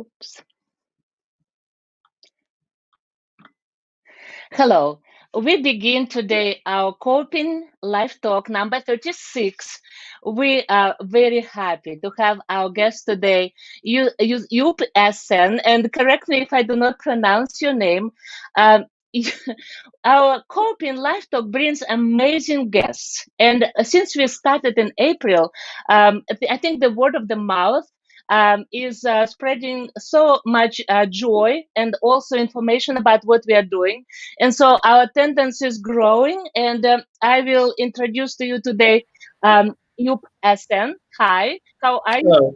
Oops. Hello. We begin today our Coping Live Talk number 36. We are very happy to have our guest today, Eyyup Essen, and correct me if I do not pronounce your name. Um, our Coping Live Talk brings amazing guests, and since we started in April, I think the word of the mouth is spreading so much joy and also information about what we are doing. And so our attendance is growing. And I will introduce to you today Yup Essen. Hi, how are you? Hello.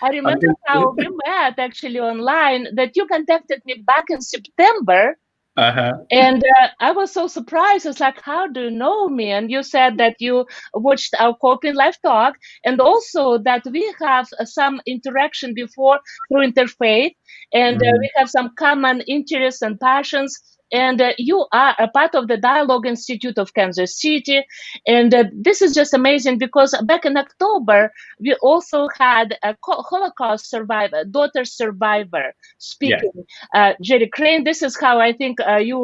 I I'm remember doing how we good. met actually online, that you contacted me back in September, Uh-huh. and I was so surprised. It's like, how do you know me? And you said that you watched our Coping Live Talk, and also that we have some interaction before through interfaith, and Mhm. we have some common interests and passions. And you are a part of the Dialogue Institute of Kansas City. And this is just amazing because back in October, we also had a Holocaust survivor, daughter survivor Yes. speaking, Jerry Crane. This is how I think you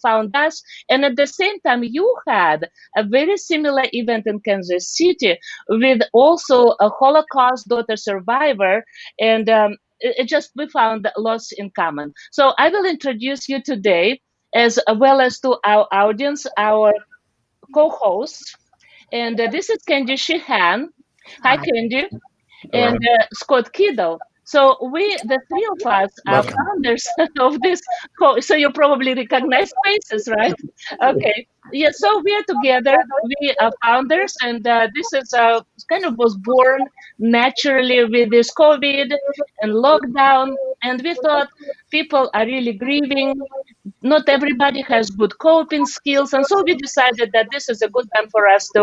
found us. And at the same time, you had a very similar event in Kansas City with also a Holocaust daughter survivor. And it just, we found lots in common. So I will introduce you today as well as to our audience, our co-host. And this is Candy Sheehan. Hi, Candy, and Hello. Scott Kiddle. So we, the three of us, are Welcome. founders of this. So you probably recognize faces, right? Okay. Yeah. So we are together. We are founders, and this is kind of was born naturally with this COVID and lockdown. And we thought people are really grieving. Not everybody has good coping skills, and so we decided that this is a good time for us to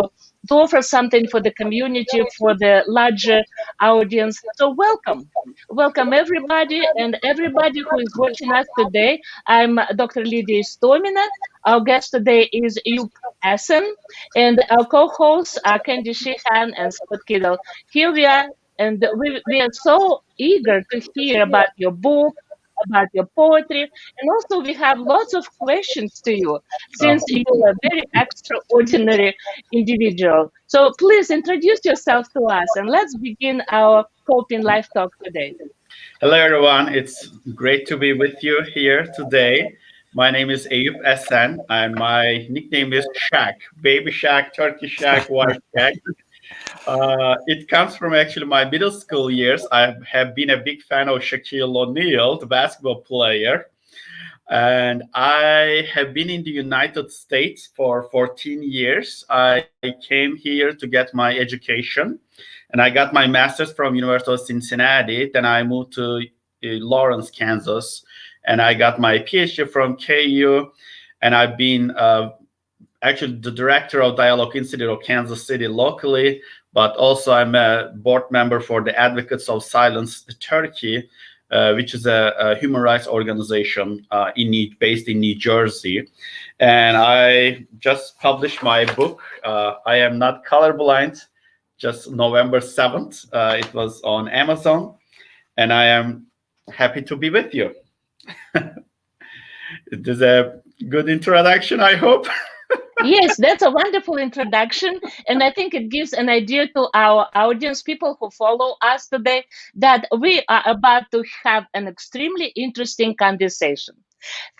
offer something for the community, for the larger audience. So welcome everybody, and everybody who is watching us today. I'm Dr. Lydia Stomina. Our guest today is Yup Essen, and our co-hosts are Candy Sheehan and Scott Kiddle. Here we are, and we are so eager to hear about your book, about your poetry, and also we have lots of questions to you, since Oh. you are a very extraordinary individual. So please introduce yourself to us, and let's begin our Coping Life Talk today. Hello, everyone. It's great to be with you here today. My name is Eyyup Esen, and my nickname is Shaq, Baby Shaq, Turkey Shaq, White Shaq. It comes from actually my middle school years. I have been a big fan of Shaquille O'Neal, the basketball player. And I have been in the United States for 14 years. I came here to get my education, and I got my master's from University of Cincinnati. Then I moved to Lawrence, Kansas, and I got my PhD from KU. And I've been actually the director of Dialogue Institute of Kansas City locally, but also I'm a board member for the Advocates of Silence Turkey, which is a human rights organization based in New Jersey. And I just published my book, I Am Not Colorblind, just November 7th. It was on Amazon, and I am happy to be with you. It is a good introduction, I hope. Yes, that's a wonderful introduction. And I think it gives an idea to our audience, people who follow us today, that we are about to have an extremely interesting conversation.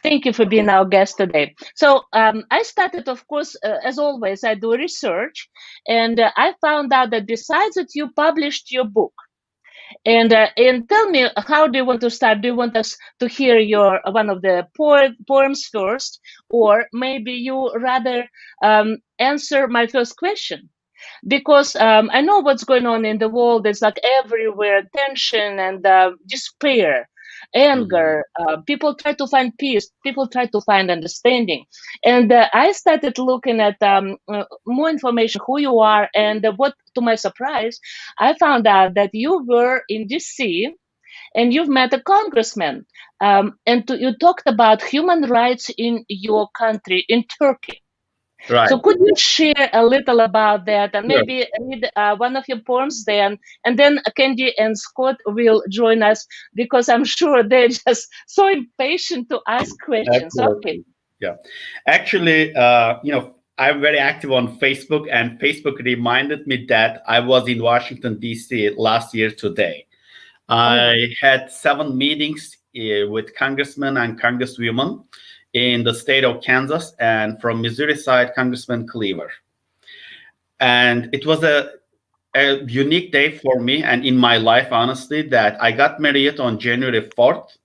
Thank you for being our guest today. So I started, of course, as always, I do research, and I found out that besides that you published your book, and tell me, how do you want to start? Do you want us to hear your one of the poems first, or maybe you rather answer my first question? Because I know what's going on in the world. It's like everywhere tension and despair, Mhm. anger. People try to find peace. People try to find understanding. And I started looking at more information who you are, and what, to my surprise, I found out that you were in DC and you've met a congressman. And you talked about human rights in your country, in Turkey. Right. So could you share a little about that and Sure. maybe read one of your poems then, and then Candy and Scott will join us because I'm sure they're just so impatient to ask questions. Okay. Absolutely. Yeah. Actually, I'm very active on Facebook, and Facebook reminded me that I was in Washington, D.C. last year today. Oh, I had 7 meetings with congressmen and congresswomen in the state of Kansas, and from Missouri side, Congressman Cleaver. And it was a unique day for me and in my life, honestly, that I got married on January 4th.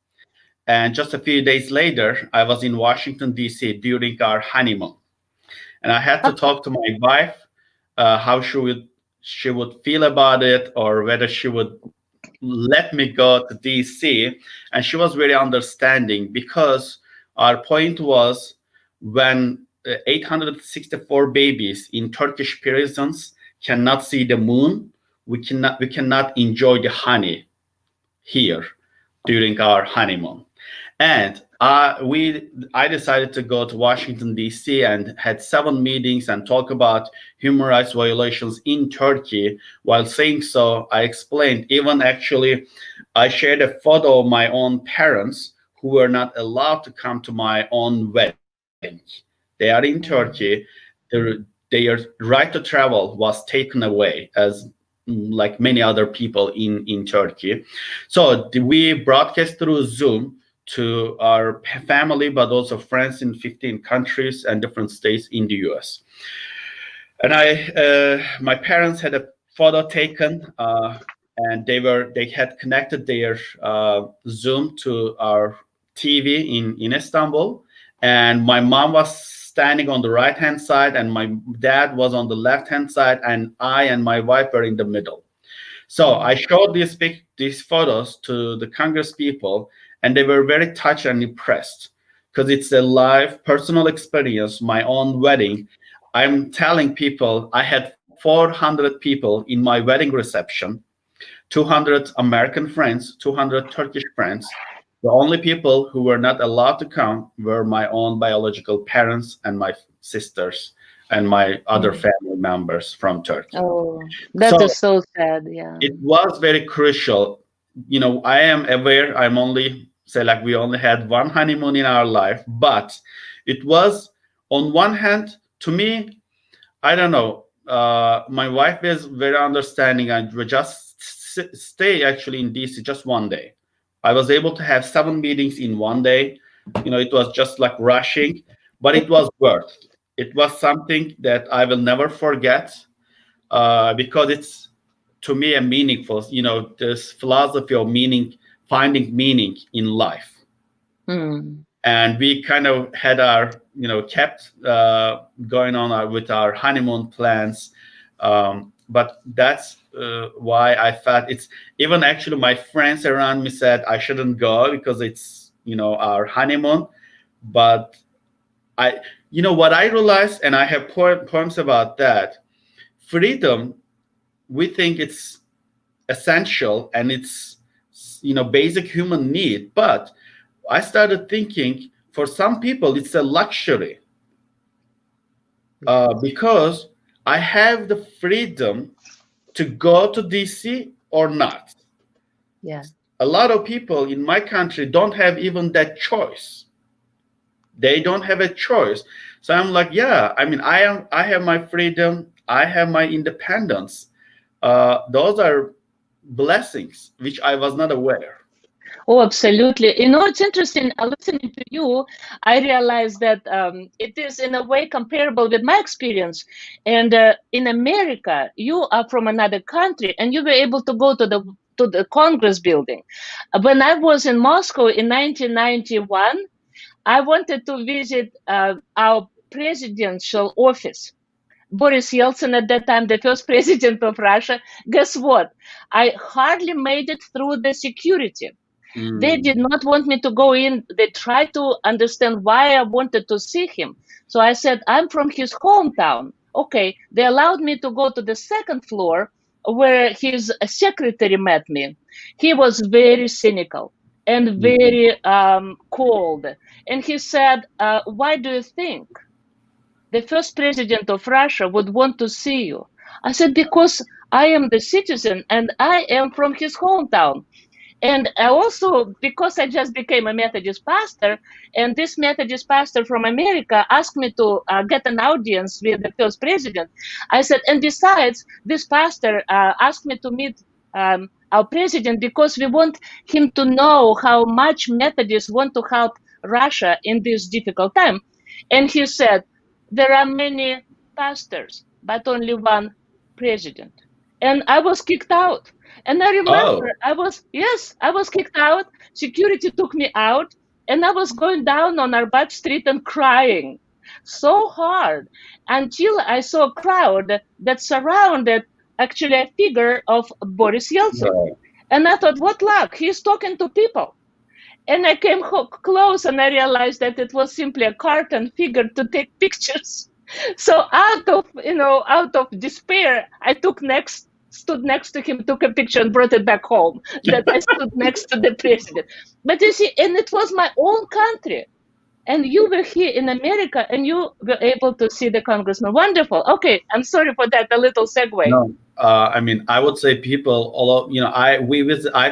And just a few days later, I was in Washington, D.C. during our honeymoon. And I had to okay. talk to my wife how she would feel about it, or whether she would let me go to DC. And she was very understanding, because our point was, when 864 babies in Turkish prisons cannot see the moon, we cannot enjoy the honey here during our honeymoon. And I decided to go to Washington, D.C., and had 7 meetings and talk about human rights violations in Turkey. While saying so, I explained, even actually, I shared a photo of my own parents who were not allowed to come to my own wedding. They are in Turkey. Mm. Their right to travel was taken away, as like many other people in Turkey. So we broadcast through Zoom to our family, but also friends in 15 countries and different states in the US. And my parents had a photo taken, and they had connected their Zoom to our TV in Istanbul, and my mom was standing on the right hand side, and my dad was on the left hand side, and I and my wife were in the middle. So I Mm. showed these photos to the Congress people, and they were very touched and impressed, because it's a live personal experience, my own wedding. I'm telling people I had 400 people in my wedding reception, 200 American friends, 200 Turkish friends. The only people who were not allowed to come were my own biological parents and my sisters and my other Mm. family members from Turkey. Oh, that So is so sad. Yeah. it was very crucial. I am aware I'm only, say, like, we only had one honeymoon in our life, but it was, on one hand, to me, I don't know. My wife is very understanding, and we just stay actually in DC just one day. I was able to have 7 meetings in one day. It was just like rushing, but it was worth. It was something that I will never forget, because it's, to me, a meaningful. This philosophy of meaning, finding meaning in life. Mm. And we kind of had kept going on with our honeymoon plans. But that's why I felt it's, even actually my friends around me said I shouldn't go because it's our honeymoon. But what I realized, and I have poems about that. Freedom, we think it's essential, and it's basic human need, but I started thinking, for some people it's a luxury, because I have the freedom to go to DC or not. Yeah. A lot of people in my country don't have even that choice. They don't have a choice. So I'm like, yeah, I mean, I have my freedom, I have my independence. Those are blessings which I was not aware. Oh, absolutely. It's interesting. Listening to you, I realized that it is in a way comparable with my experience. And in America, you are from another country, and you were able to go to the Congress building. When I was in Moscow in 1991, I wanted to visit our presidential office. Boris Yeltsin, at that time, the first president of Russia. Guess what? I hardly made it through the security. They Mm, did not want me to go in. They tried to understand why I wanted to see him. So I said, I'm from his hometown. Okay. They allowed me to go to the second floor where his secretary met me. He was very cynical and mm, very cold. And he said, why do you think the first president of Russia would want to see you? I said, because I am the citizen and I am from his hometown. And I also, because I just became a Methodist pastor, and this Methodist pastor from America asked me to get an audience with the first president. I said, and besides, this pastor asked me to meet our president because we want him to know how much Methodists want to help Russia in this difficult time. And he said, there are many pastors, but only one president. And I was kicked out. And I remember Oh, yes, I was kicked out. Security took me out, and I was going down on our back street and crying so hard until I saw a crowd that surrounded actually a figure of Boris Yeltsin. no. And I thought, what luck? He's talking to people. And I came close and I realized that it was simply a cartoon figure to take pictures. So out of despair, I stood next to him, took a picture and brought it back home that I stood next to the president. But you see, and it was my own country. And you were here in America and you were able to see the congressman. Wonderful. Okay, I'm sorry for that, a little segue. No, I mean, I would say people, although I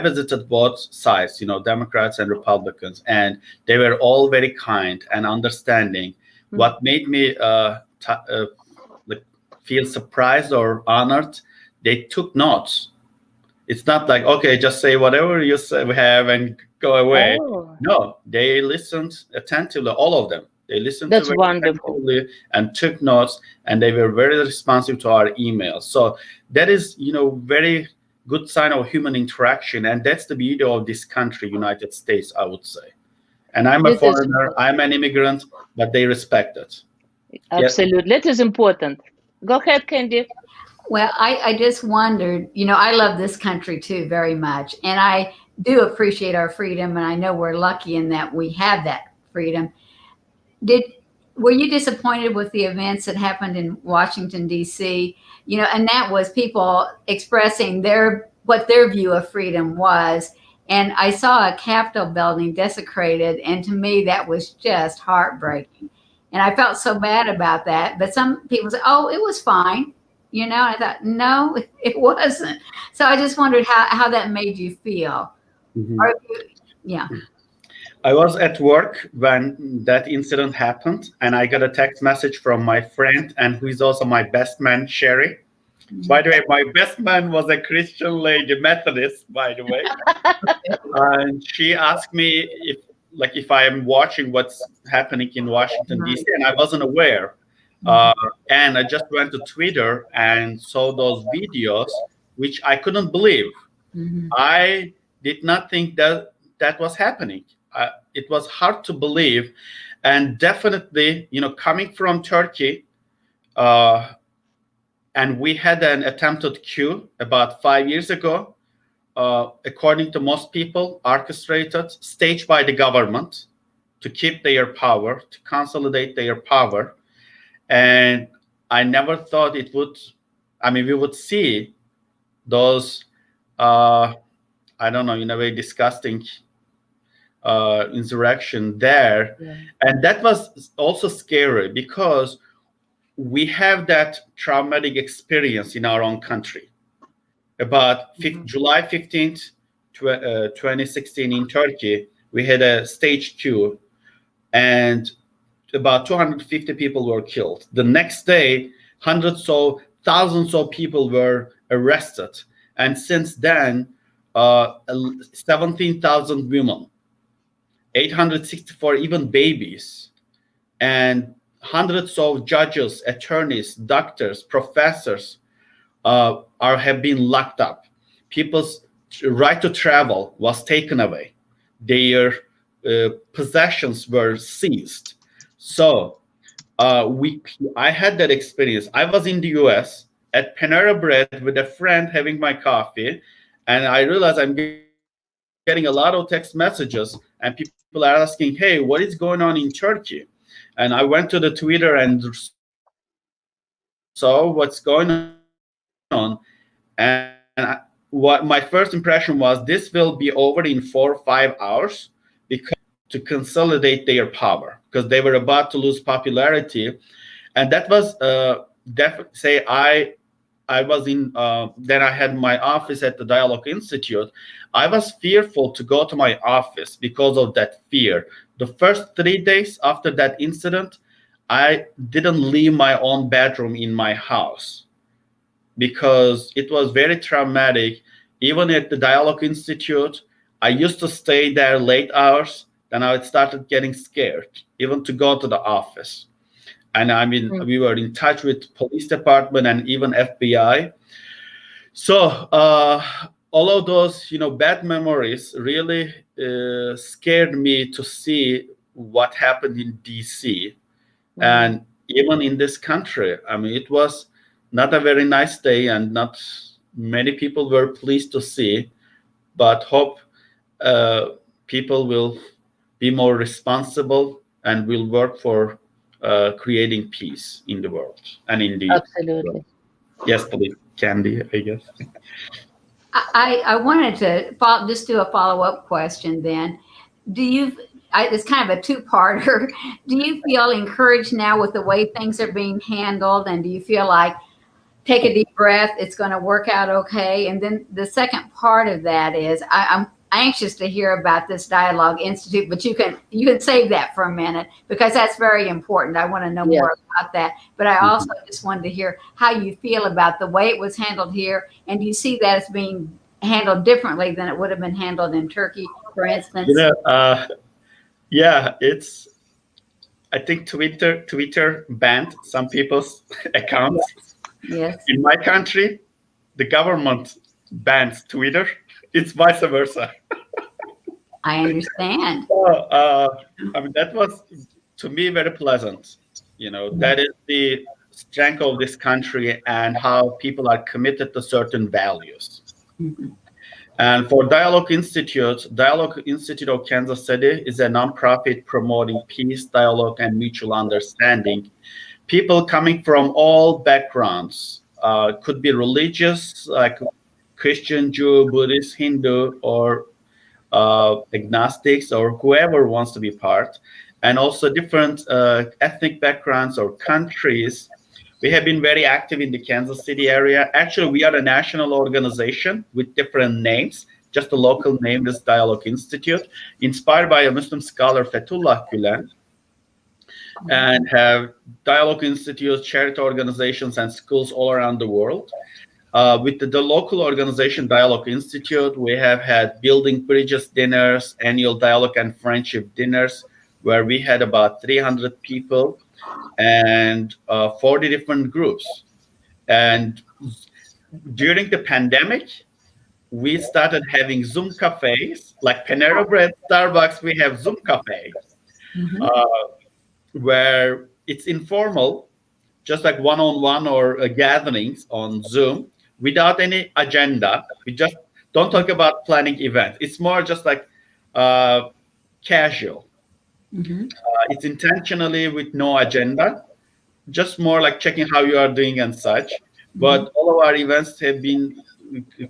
visited both sides, Democrats and Republicans, and they were all very kind and understanding. What made me like feel surprised or honored, they took notes. It's not like, okay, just say whatever you say, have and go away. Oh, No, they listened attentively, all of them. They listened to that's very wonderful. attentively and took notes, and they were very responsive to our emails. So that is, very good sign of human interaction, and that's the beauty of this country, United States, I would say. And I'm a This is foreigner, I'm an immigrant, but they respect it. Yes. absolutely, that is important. Go ahead, Candy. Well, I just wondered, I love this country too very much. And I do appreciate our freedom. And I know we're lucky in that we have that freedom. Did Were you disappointed with the events that happened in Washington, D.C.? And that was people expressing what their view of freedom was. And I saw a Capitol building desecrated. And to me, that was just heartbreaking. And I felt so bad about that. But some people say, oh, it was fine. I thought, no, it wasn't. So I just wondered how that made you feel. Mhm. Or yeah. I was at work when that incident happened, and I got a text message from my friend, and who is also my best man, Sherry. By the way, my best man was a Christian lady, Methodist, by the way. And she asked me if I am watching what's happening in Washington, D.C., and I wasn't aware. And I just went to Twitter and saw those videos, which I couldn't believe. Mhm. I did not think that was happening. It was hard to believe. And definitely, coming from Turkey, and we had an attempted coup about 5 years ago, according to most people, orchestrated, staged by the government to keep their power, to consolidate their power. And I never thought we would see those, I don't know, in a way disgusting insurrection there. Yeah. And that was also scary because we have that traumatic experience in our own country. About July 15th, 2016 in Turkey, we had a staged coup, and about 250 people were killed. The next day, hundreds of thousands of people were arrested. And since then, 17,000 women, 864 even babies, and hundreds of judges, attorneys, doctors, professors have been locked up. People's right to travel was taken away. Their possessions were seized. So I had that experience. I was in the U.S. at Panera Bread with a friend having my coffee, and I realized I'm getting a lot of text messages, and people are asking, "Hey, what is going on in Turkey?" And I went to the Twitter and saw what's going on, and what my first impression was, this will be over in 4 or 5 hours because to consolidate their power, because they were about to lose popularity. And that was say I was in then I had my office at the Dialogue Institute. I was fearful to go to my office because of that fear. The first 3 days after that incident, I didn't leave my own bedroom in my house because it was very traumatic. Even at the Dialogue Institute, I used to stay there late hours. Then I started getting scared, even to go to the office. And I mean, we were in touch with police department and even FBI. So all of those, bad memories really scared me to see what happened in DC and even in this country. I mean, it was not a very nice day, and not many people were pleased to see. But hope people will be more responsible and will work for creating peace in the world and in the world. Absolutely. Yes, please, Candy, I guess. I wanted to just do a follow-up question then. Do you, it's kind of a two-parter. Do you feel encouraged now with the way things are being handled? And do you feel like, take a deep breath, it's going to work out okay? And then the second part of that is I'm anxious to hear about this Dialogue Institute, but you can save that for a minute because that's very important. I want to know more about that. But I also just wanted to hear how you feel about the way it was handled here, and do you see that as being handled differently than it would have been handled in Turkey, for instance? Yeah, it's. I think Twitter banned some people's accounts. Yes. In my country, the government bans Twitter. It's vice versa. I understand. I mean, that was to me very pleasant. That is the strength of this country and how people are committed to certain values. And for Dialogue Institute of Kansas City is a nonprofit promoting peace, dialogue, and mutual understanding. People coming from all backgrounds, could be religious, like Christian, Jew, Buddhist, Hindu, or agnostics, or whoever wants to be part, and also different ethnic backgrounds or countries. We have been very active in the Kansas City area. Actually, we are a national organization with different names. Just the local name is Dialogue Institute, inspired by a Muslim scholar, Fethullah Gülen, and have Dialogue Institutes, charity organizations, and schools all around the world. With the local organization Dialogue Institute, we have had building bridges dinners, annual dialogue and friendship dinners, where we had about 300 people and 40 different groups. And during the pandemic, we started having Zoom cafes, like Panera Bread, Starbucks. We have Zoom cafes where it's informal, just like one-on-one or gatherings on Zoom without any agenda. We just don't talk about planning events. It's more just like casual. It's intentionally with no agenda, just more like checking how you are doing and such. But all of our events have been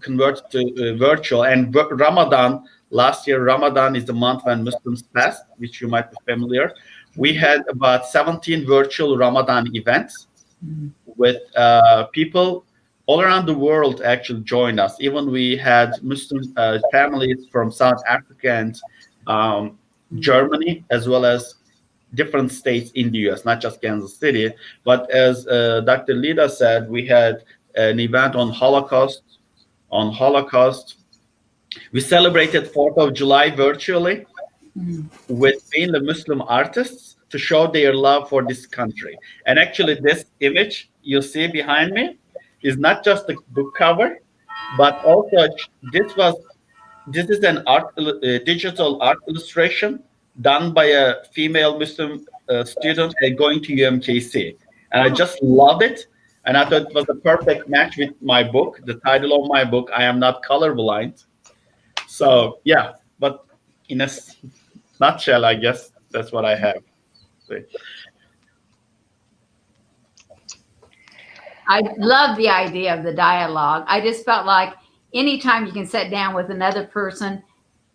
converted to virtual. And Ramadan, last year, Ramadan is the month when Muslims fast, which you might be familiar. We had about 17 virtual Ramadan events with people all around the world actually joined us. Even we had Muslim families from South Africa and Germany, as well as different states in the US, not just Kansas City. But as Dr. Lida said, we had an event on Holocaust. We celebrated 4th of July virtually with mainly Muslim artists to show their love for this country. And actually, this image you see behind me is not just the book cover, but also this is an digital art illustration done by a female Muslim student going to UMKC. And I just loved it. And I thought it was a perfect match with my book, the title of my book, I Am Not Colorblind. So, yeah, but in a nutshell, I guess that's what I have. I love the idea of the dialogue. I just felt like anytime you can sit down with another person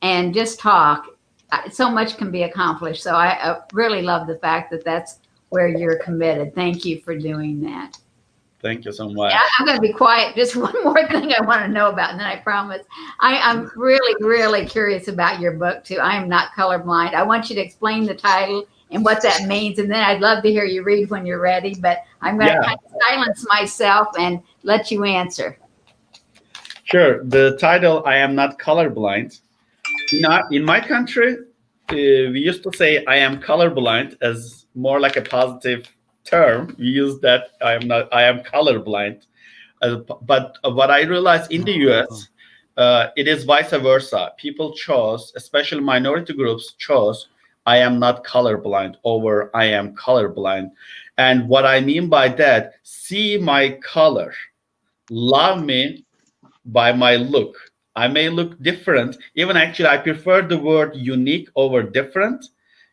and just talk, so much can be accomplished. So I really love the fact that that's where you're committed. Thank you for doing that. Thank you so Yeah, much. I'm going to be quiet. Just one more thing I want to know about, and then I promise. I'm really, really curious about your book too. I am not colorblind. I want you to explain the title and what that means, and then I'd love to hear you read when you're ready. But I'm going to Yeah, kind of silence myself and let you answer. sure. The title, I Am Not Colorblind. Not in my country, we used to say I am colorblind as more like a positive term. We use that I am colorblind. But what I realized in the US, it is vice versa. People chose, especially minority groups, chose I am not colorblind over I am colorblind. And what I mean by that, see my color, love me by my look. I may look different. Even actually, I prefer the word unique over different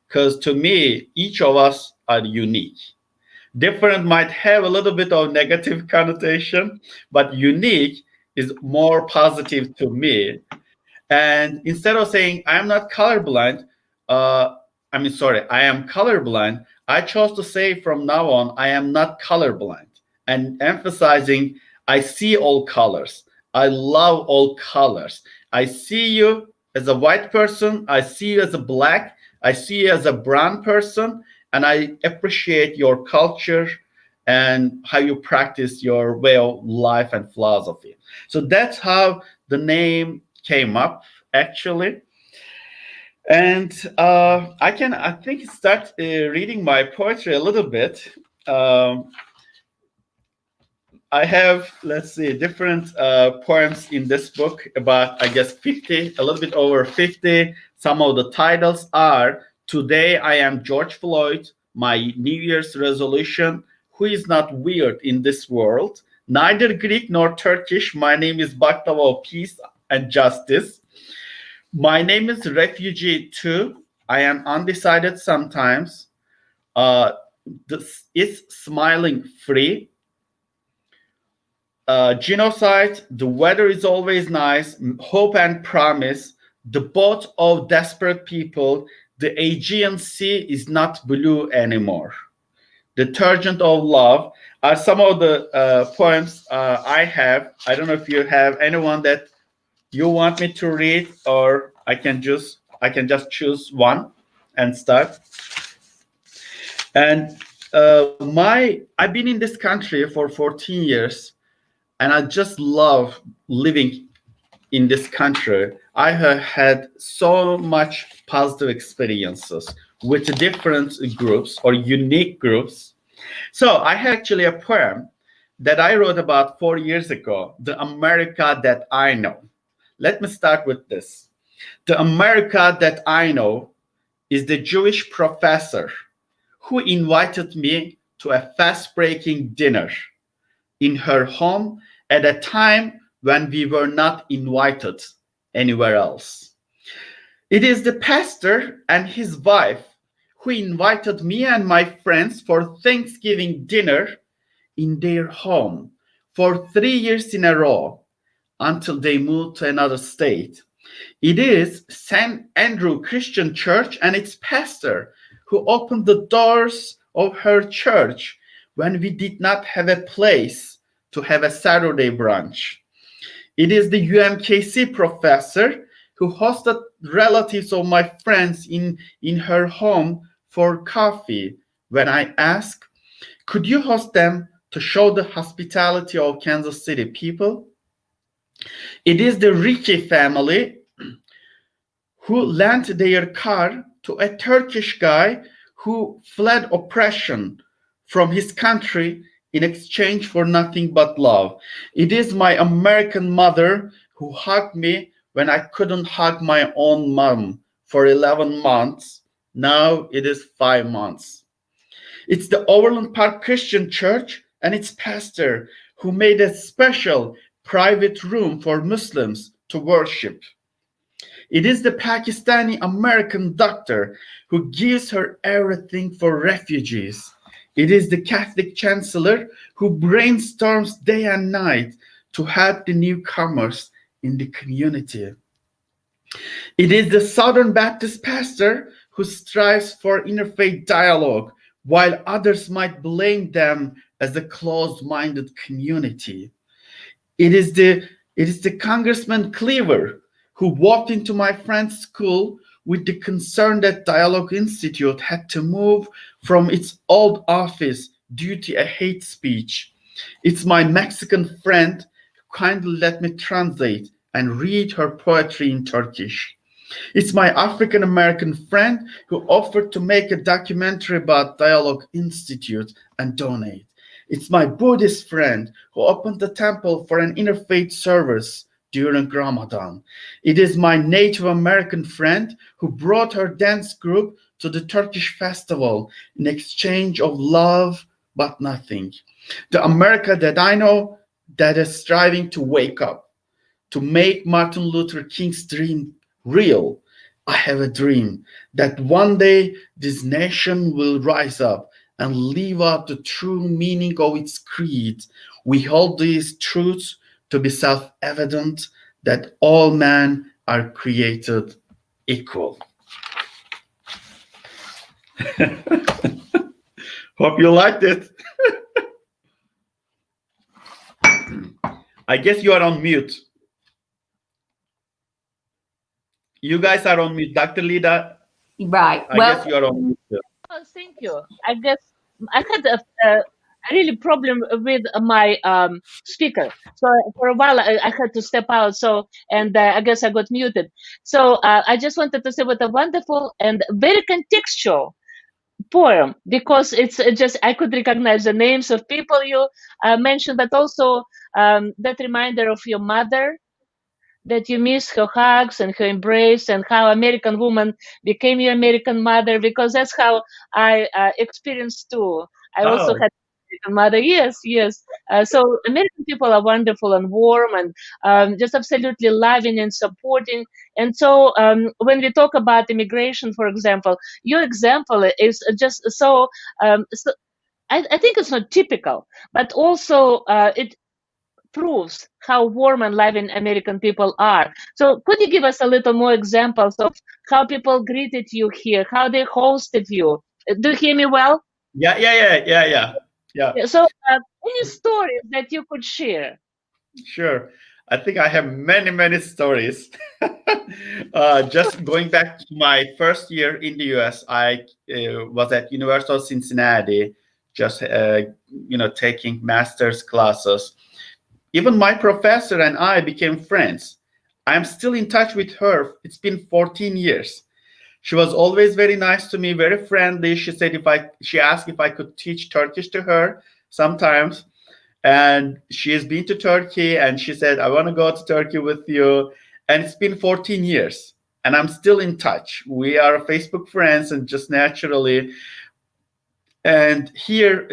because to me, each of us are unique. Different might have a little bit of negative connotation, but unique is more positive to me. And instead of saying I am not colorblind, sorry, I am colorblind, I chose to say from now on, I am not colorblind, and emphasizing I see all colors. I love all colors. I see you as a white person. I see you as a black. I see you as a brown person. And I appreciate your culture and how you practice your way of life and philosophy. So that's how the name came up actually. And I think start reading my poetry a little bit. um, I have, let's see, different poems in this book, about I guess 50, a little bit over 50. Some of the titles are Today I Am George Floyd, My New Year's Resolution, Who is Not Weird in This World, Neither Greek nor Turkish, My Name is Baklava of Peace and Justice, My Name is Refugee Too, I Am Undecided Sometimes, uh, this is Smiling Free, Genocide, The Weather is Always Nice, Hope and Promise, The Boat of Desperate People, The Aegean Sea is Not Blue Anymore, Detergent of Love are some of the poems I have. I don't know if you have anyone that you want me to read, or I can just choose one and start. And I've been in this country for 14 years, and I just love living in this country. I have had so much positive experiences with different groups or unique groups. So I have actually a poem that I wrote about 4 years ago, The America That I Know. Let me start with this. The America that I know is the Jewish professor who invited me to a fast-breaking dinner in her home at a time when we were not invited anywhere else. It is the pastor and his wife who invited me and my friends for Thanksgiving dinner in their home for 3 years in a row until they moved to another state. It is St. Andrew Christian Church and its pastor who opened the doors of her church when we did not have a place to have a Saturday brunch. It is the UMKC professor who hosted relatives of my friends in her home for coffee when I asked, could you host them to show the hospitality of Kansas City people? It is the Ricci family who lent their car to a Turkish guy who fled oppression from his country in exchange for nothing but love. It is my American mother who hugged me when I couldn't hug my own mom for 11 months. Now it is 5 months. It's the Overland Park Christian Church and its pastor who made a special private room for Muslims to worship. It is the Pakistani American doctor who gives her everything for refugees. It is the Catholic chancellor who brainstorms day and night to help the newcomers in the community. It is the Southern Baptist pastor who strives for interfaith dialogue while others might blame them as a closed-minded community. It is the Congressman Cleaver who walked into my friend's school with the concern that Dialogue Institute had to move from its old office due to a hate speech. It's my Mexican friend who kindly let me translate and read her poetry in Turkish. It's my African American friend who offered to make a documentary about Dialogue Institute and donate. It's my Buddhist friend who opened the temple for an interfaith service during Ramadan. It is my Native American friend who brought her dance group to the Turkish festival in exchange of love but nothing. The America that I know that is striving to wake up, to make Martin Luther King's dream real. I have a dream that one day this nation will rise up and live out the true meaning of its creed. We hold these truths to be self evident that all men are created equal. Hope you liked it. I guess you are on mute. You guys are on mute. Dr. Lida, Right. I Well, guess you are on mute. Oh, thank you. I guess I had a really problem with my speaker. So for a while I had to step out. So and I guess I got muted. So I just wanted to say what a wonderful and very contextual poem, because it's just I could recognize the names of people you mentioned, but also that reminder of your mother, that you miss her hugs and her embrace, and how American woman became your American mother, because that's how I experienced too. I also Oh, had American mother. Yes, yes. So American people are wonderful and warm and just absolutely loving and supporting. And so when we talk about immigration, for example, your example is just so. So I think it's not typical, but also it proves how warm and loving American people are. So, could you give us a little more examples of how people greeted you here, how they hosted you? Do you hear me well? yeah. Yeah, Yeah, so, any stories that you could share? sure. I think I have many, many stories. Just going back to my first year in the US, I was at University of Cincinnati, just taking master's classes. Even my professor and I became friends. I'm still in touch with her. It's been 14 years. She was always very nice to me, very friendly. She asked if I could teach Turkish to her sometimes. And she has been to Turkey and she said, I want to go to Turkey with you. And it's been 14 years and I'm still in touch. We are Facebook friends and just naturally. And here,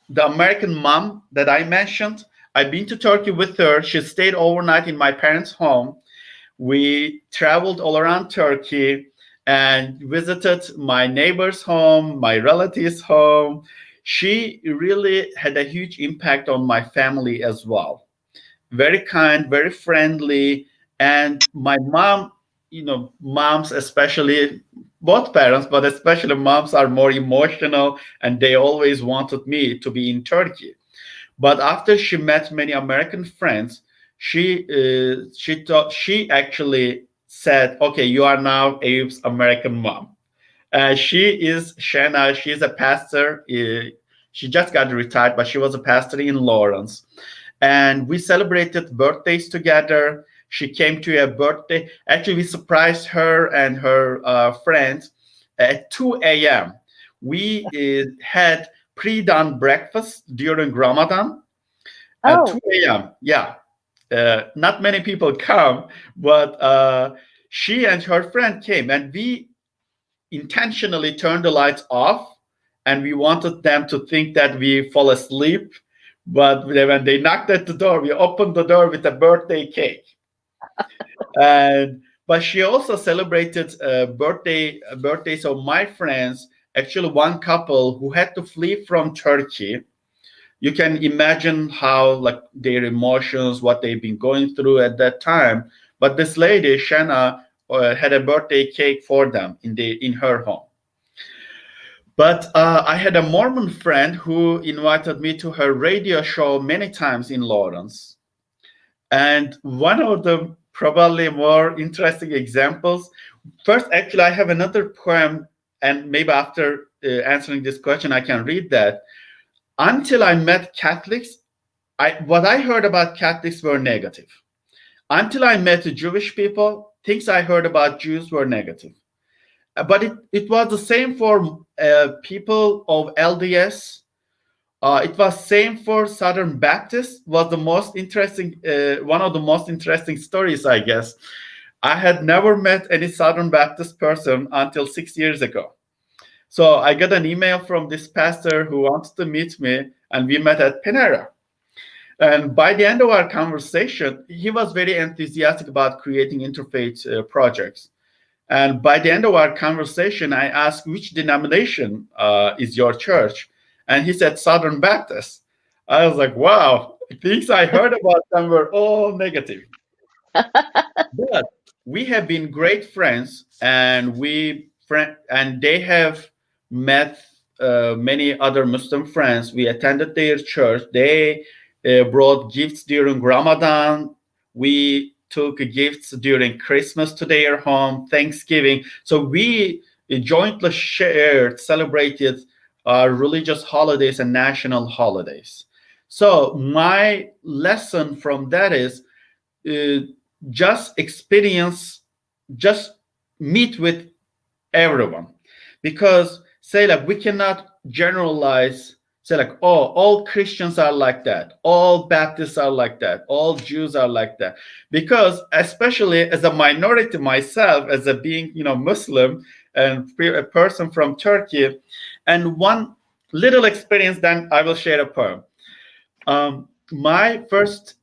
the American mom that I mentioned, I've been to Turkey with her. She stayed overnight in my parents' home. We traveled all around Turkey and visited my neighbor's home, my relatives' home. She really had a huge impact on my family as well. Very kind, very friendly. And my mom, moms, especially both parents, but especially moms, are more emotional and they always wanted me to be in Turkey. But after she met many American friends, she actually said, "Okay, you are now Eyyup's American mom." She is Shana. She's a pastor. She just got retired, but she was a pastor in Lawrence, and we celebrated birthdays together. She came to a birthday. Actually, we surprised her and her friends at 2 a.m. We had pre-done breakfast during Ramadan at Oh, 2 a.m. Yeah, not many people come, but she and her friend came, and we intentionally turned the lights off, and we wanted them to think that we fall asleep. But when they knocked at the door, we opened the door with a birthday cake. And but she also celebrated birthdays of my friends. Actually, one couple who had to flee from Turkey. You can imagine how, like, their emotions, what they've been going through at that time. But this lady, Shanna, had a birthday cake for them in her home. But I had a Mormon friend who invited me to her radio show many times in Lawrence. And one of the probably more interesting examples, first, actually, I have another poem, and maybe after answering this question, I can read that. Until I met Catholics, what I heard about Catholics were negative. Until I met Jewish people, things I heard about Jews were negative. But it was the same for people of LDS. It was same for Southern Baptist. Was the most interesting, one of the most interesting stories, I guess. I had never met any Southern Baptist person until 6 years ago. So I got an email from this pastor who wanted to meet me, and we met at Panera. And by the end of our conversation, he was very enthusiastic about creating interfaith projects. And by the end of our conversation, I asked, which denomination is your church? And he said, Southern Baptist. I was like, wow, things I heard about them were all negative. But we have been great friends, and they have met many other Muslim friends. We attended their church. They brought gifts during Ramadan. We took gifts during Christmas to their home, Thanksgiving. So we jointly shared, celebrated religious holidays and national holidays. So my lesson from that is uh, just experience, just meet with everyone, because say like we cannot generalize, say like, oh, all Christians are like that, all Baptists are like that, all Jews are like that, because especially as a minority myself, as a being Muslim and a person from Turkey. And one little experience, then I will share a poem. My first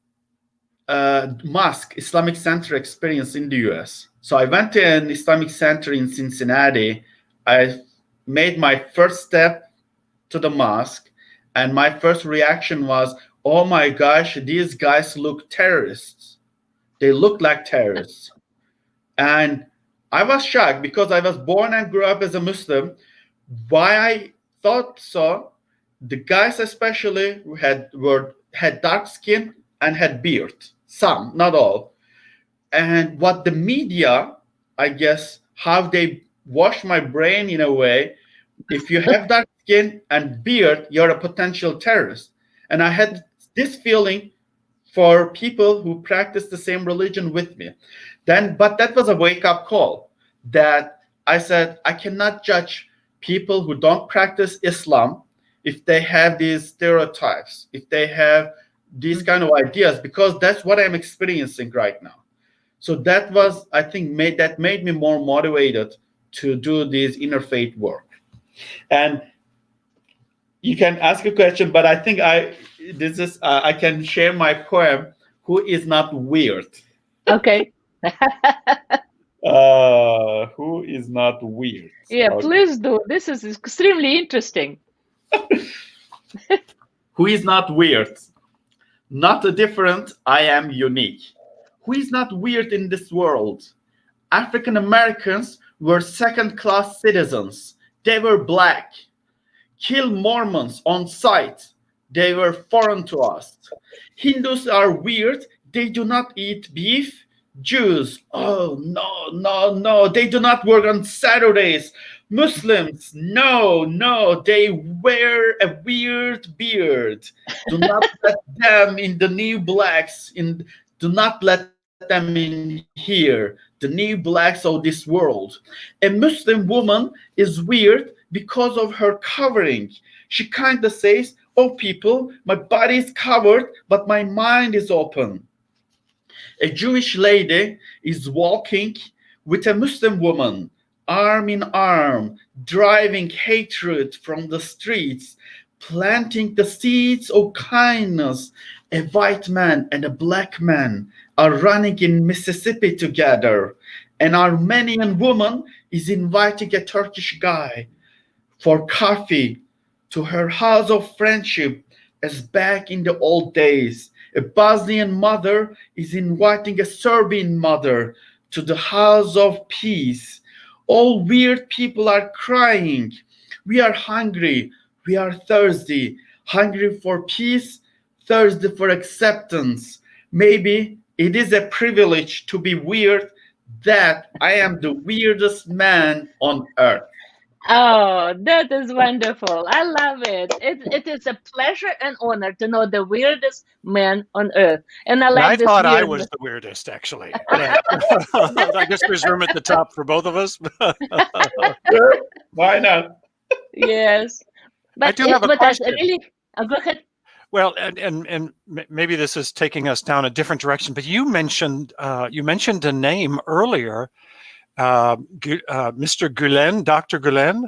mosque Islamic center experience in the US. So I went to an Islamic center in Cincinnati. I made my first step to the mosque, and my first reaction was, oh my gosh, these guys look terrorists. They look like terrorists. And I was shocked because I was born and grew up as a Muslim. Why I thought so, the guys especially who had dark skin and had beard. Some, not all. And what the media, I guess, how they wash my brain in a way, if you have dark skin and beard, you're a potential terrorist. And I had this feeling for people who practice the same religion with me. But that was a wake-up call that I said, I cannot judge people who don't practice Islam if they have these stereotypes, if they have these kind of ideas, because that's what I'm experiencing right now. So that was, I think, made me more motivated to do this interfaith work. And you can ask a question, but I think I can share my poem. Who is not weird? Okay. Who is not weird? Yeah, Okay. please do. This is extremely interesting. Who is not weird? Not different, I am unique. Who is not weird in this world? African Americans were second class citizens. They were black. Kill Mormons on sight. They were foreign to us. Hindus are weird. They do not eat beef. Jews, oh no, no, no, they do not work on Saturdays. Muslims, no, no, they wear a weird beard. Do not let them in the new blacks. Do not let them in here, the new blacks of this world. A Muslim woman is weird because of her covering. She kind of says, oh people, my body is covered, but my mind is open. A Jewish lady is walking with a Muslim woman, arm in arm, driving hatred from the streets, planting the seeds of kindness. A white man and a black man are running in Mississippi together. An Armenian woman is inviting a Turkish guy for coffee to her house of friendship as back in the old days. A Bosnian mother is inviting a Serbian mother to the house of peace. All weird people are crying. We are hungry. We are thirsty. Hungry for peace, thirsty for acceptance. Maybe it is a privilege to be weird that I am the weirdest man on earth. Oh, that is wonderful. I love it. It is a pleasure and honor to know the weirdest man on earth. And I And I like this thought I weird. was the weirdest, actually. But I guess there's room at the top for both of us. Sure, why not? Yes. I But do have a but I question. really go ahead. Well, and maybe this is taking us down a different direction, but you mentioned a name earlier, Mr. Gulen, Dr. Gulen.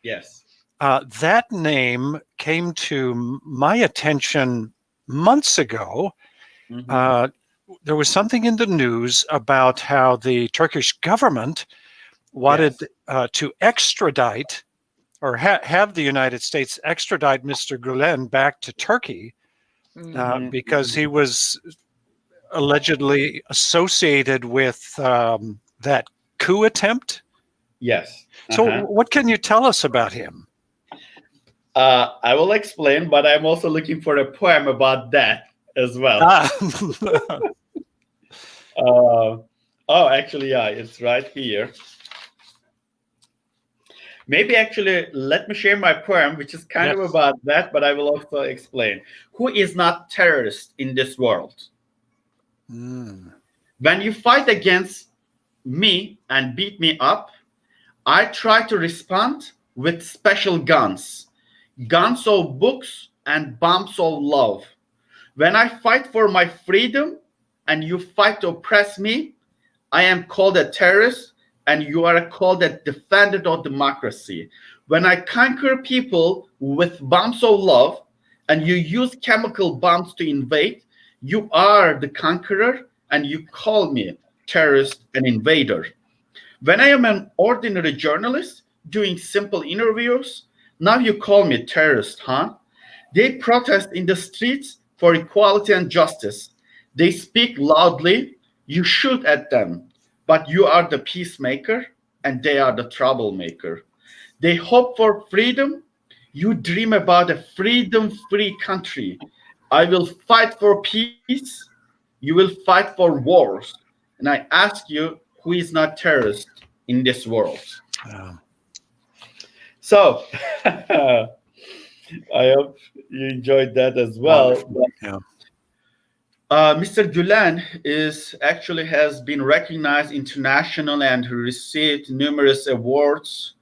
Yes. That name came to my attention months ago. Mhm. There was something in the news about how the Turkish government wanted Yes. to extradite or have the United States extradite Mr. Gulen back to Turkey Mm. because he was allegedly associated with that coup attempt. Yes. So, Uh-huh. what can you tell us about him? I will explain, but I'm also looking for a poem about that as well. Ah, Oh, actually, yeah, it's right here. Maybe actually, let me share my poem, which is kind yes. of about that, but I will also explain. Who is not terrorist in this world? Mm. When you fight against me and beat me up, I try to respond with special guns. Guns of books and bombs of love. When I fight for my freedom and you fight to oppress me, I am called a terrorist and you are called a defender of democracy. When I conquer people with bombs of love and you use chemical bombs to invade, you are the conqueror and you call me terrorist and invader. When I am an ordinary journalist doing simple interviews, now you call me terrorist, huh? They protest in the streets for equality and justice. They speak loudly, you shoot at them, but you are the peacemaker and they are the troublemaker. They hope for freedom, you dream about a freedom free country. I will fight for peace, you will fight for wars. And I ask you, who is not terrorist in this world? Um, So, I hope you enjoyed that as well. wonderful. Yeah. Mr. Gulen is actually has been recognized internationally and received numerous awards.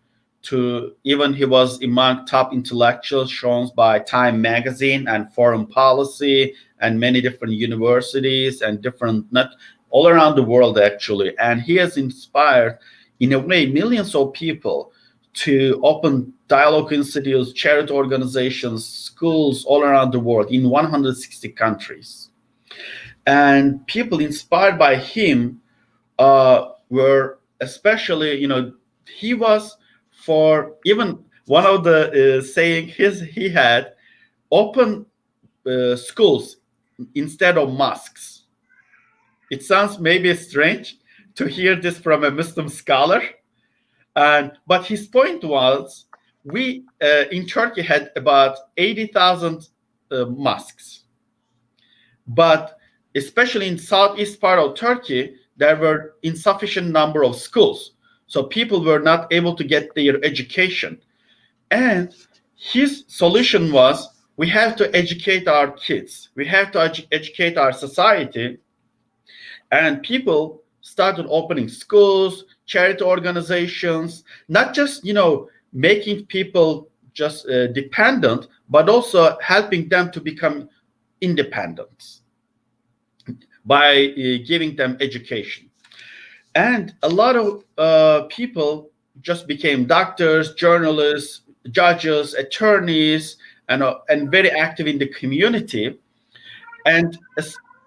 To even he was among top intellectuals shown by Time Magazine and Foreign Policy and many different universities and different not all around the world actually. And he has inspired, in a way, millions of people to open dialogue institutes, charity organizations, schools all around the world in 160 countries. And people inspired by him were especially, he was for even one of the saying he had open schools instead of mosques. It sounds maybe strange to hear this from a Muslim scholar, and but his point was we in Turkey had about 80,000 mosques, but especially in southeast part of Turkey, there were insufficient number of schools. So people were not able to get their education. And his solution was we have to educate our kids. We have to educate our society. And people started opening schools, charity organizations, not just, making people just dependent, but also helping them to become independent by giving them education. And a lot of people just became doctors, journalists, judges, attorneys, and very active in the community. And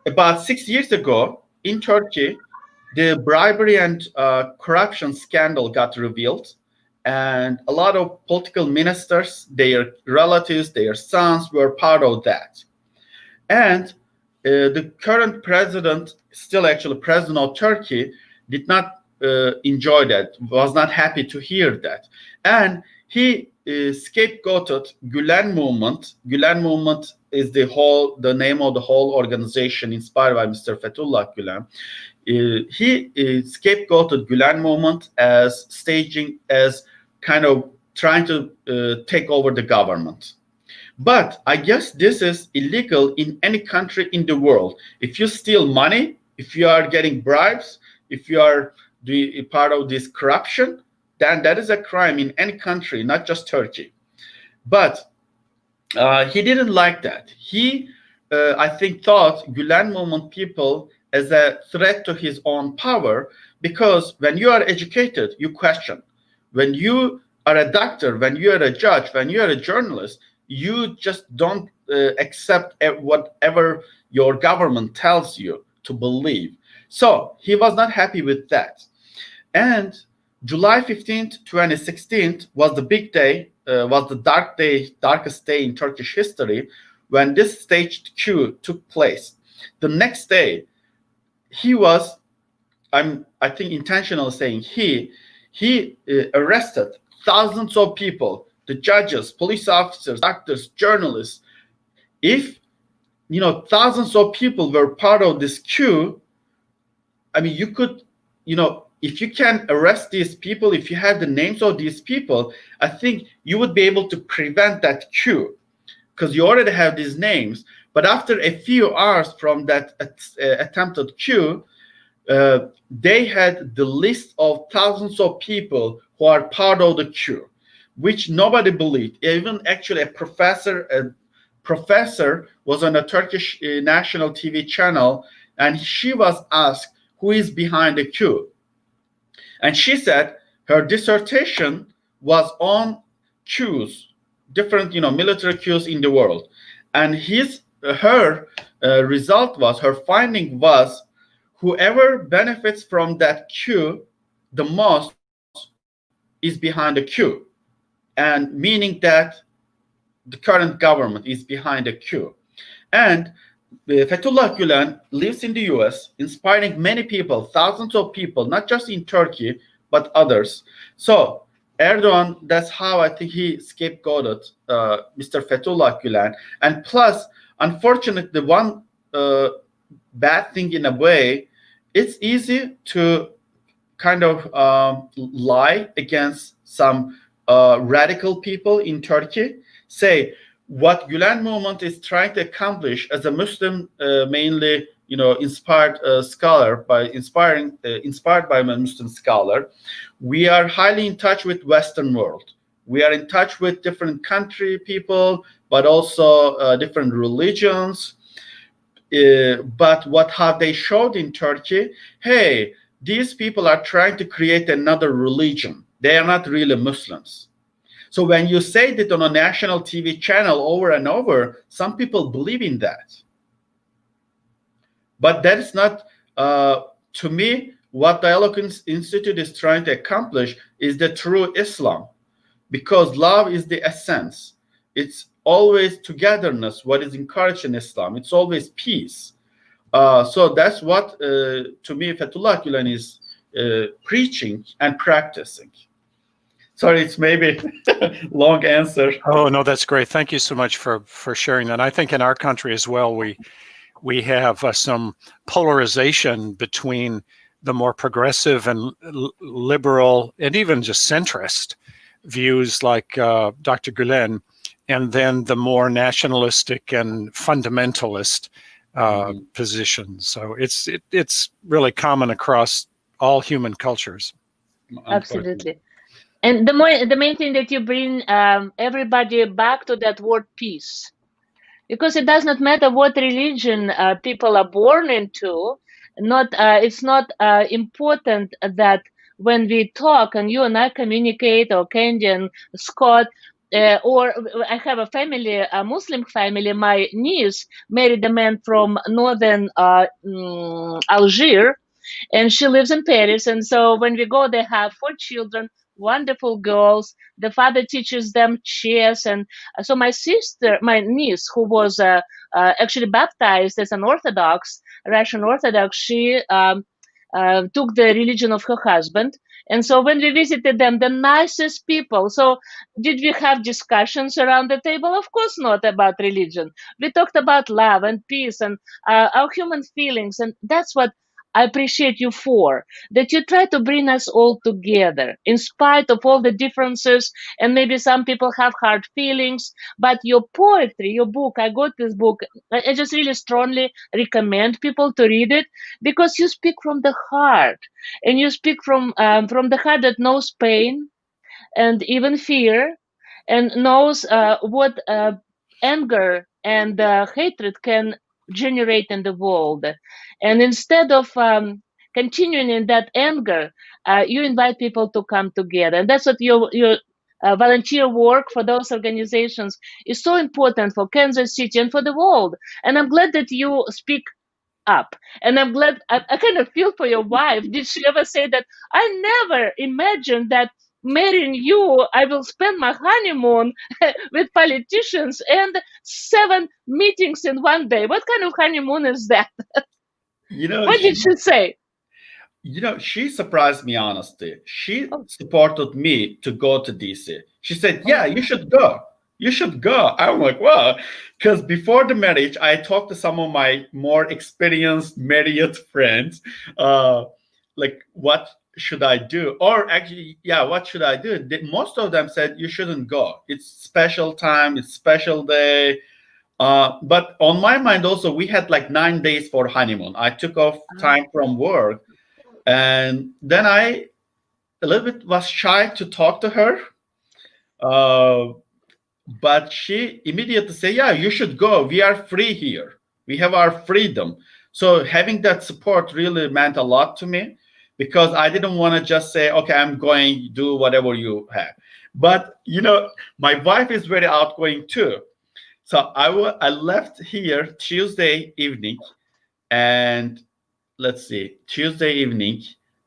about 6 years ago in Turkey, the bribery and corruption scandal got revealed. And a lot of political ministers, their relatives, their sons were part of that. And the current president, still actually president of Turkey, did not enjoy that, was not happy to hear that. And he scapegoated Gülen movement. Gülen movement is the name of the whole organization inspired by Mr. Fethullah Gülen. He scapegoated Gülen movement as kind of trying to take over the government. But I guess this is illegal in any country in the world. If you steal money, if you are getting bribes, if you are part of this corruption, then that is a crime in any country, not just Turkey. But he didn't like that. He, I think, thought Gülen movement people as a threat to his own power, because when you are educated, you question. When you are a doctor, when you are a judge, when you are a journalist, you just don't accept whatever your government tells you to believe. So he was not happy with that. And July 15th, 2016 was the big day, was the darkest day in Turkish history, when this staged coup took place. The next day, he was, I think intentionally saying he arrested thousands of people, the judges, police officers, doctors, journalists. If thousands of people were part of this coup, I mean, you could, if you can arrest these people, if you have the names of these people, I think you would be able to prevent that coup, because you already have these names. But after a few hours from that attempted coup, they had the list of thousands of people who are part of the coup, which nobody believed. Even actually a professor was on a Turkish national TV channel, and she was asked who is behind the coup. And she said her dissertation was on coups, different military coups in the world. And her finding was, whoever benefits from that coup the most is behind the coup, and meaning that the current government is behind the coup. And Fethullah Gülen lives in the US, inspiring many people, thousands of people, not just in Turkey, but others. So Erdogan, that's how I think he scapegoated Mr. Fethullah Gülen. And plus, unfortunately, one bad thing in a way, it's easy to kind of lie against some radical people in Turkey, say what Gülen movement is trying to accomplish as a Muslim, mainly inspired scholar, inspired by a Muslim scholar. We are highly in touch with Western world. We are in touch with different country people, but also different religions. But what have they showed in Turkey? Hey, these people are trying to create another religion. They are not really Muslims. So when you say that on a national TV channel over and over, some people believe in that. But that is not, to me, what the Eloquence Institute is trying to accomplish is the true Islam. Because love is the essence. It's always togetherness, what is encouraged in Islam. It's always peace. So that's what, to me, Fethullah Gülen is preaching and practicing. Sorry, it's maybe long answer. Oh, no, that's great. Thank you so much for sharing that. I think in our country as well, we have some polarization between the more progressive and liberal and even just centrist views like Dr. Gülen, and then the more nationalistic and fundamentalist positions. So it's really common across all human cultures. Absolutely. And the main thing that you bring everybody back to that word peace, because it does not matter what religion people are born into. It's not important that when we talk and you and I communicate, or Candy and Scott, or I have a family, a Muslim family. My niece married a man from northern Algiers, and she lives in Paris. And so when we go, they have 4 children, wonderful girls. The father teaches them chess. And so my niece, who was actually baptized as an Orthodox, Russian Orthodox, she took the religion of her husband. And so when we visited them, the nicest people. So did we have discussions around the table? Of course not about religion. We talked about love and peace and our human feelings. And that's what I appreciate you for, that you try to bring us all together in spite of all the differences. And maybe some people have hard feelings, but your poetry, your book, I got this book. I just really strongly recommend people to read it because you speak from the heart, and you speak from the heart that knows pain and even fear, and knows what anger and hatred can generate in the world. And instead of continuing in that anger, you invite people to come together. And that's what your volunteer work for those organizations is so important for Kansas City and for the world. And I'm glad that you speak up. And I'm glad, I kind of feel for your wife. Did she ever say that? I never imagined that marrying you, I will spend my honeymoon with politicians and 7 meetings in one day. What kind of honeymoon is that? You know, What did she say? she surprised me, honestly. She Oh, supported me to go to DC. She said, oh, yeah, you should go. You should go. I'm like, wow. Because before the marriage, I talked to some of my more experienced married friends, like, what should I do? Or actually, yeah, what should I do? Most of them said, you shouldn't go. It's special time, it's special day. But on my mind also, we had like 9 days for honeymoon. I took off time from work, and then I a little bit was shy to talk to her. Uh, but she immediately said, yeah, you should go. We are free here. We have our freedom. So having that support really meant a lot to me, because I didn't want to just say, okay, I'm going, do whatever you have. But, my wife is very outgoing too. So I left here Tuesday evening, and let's see, Tuesday evening,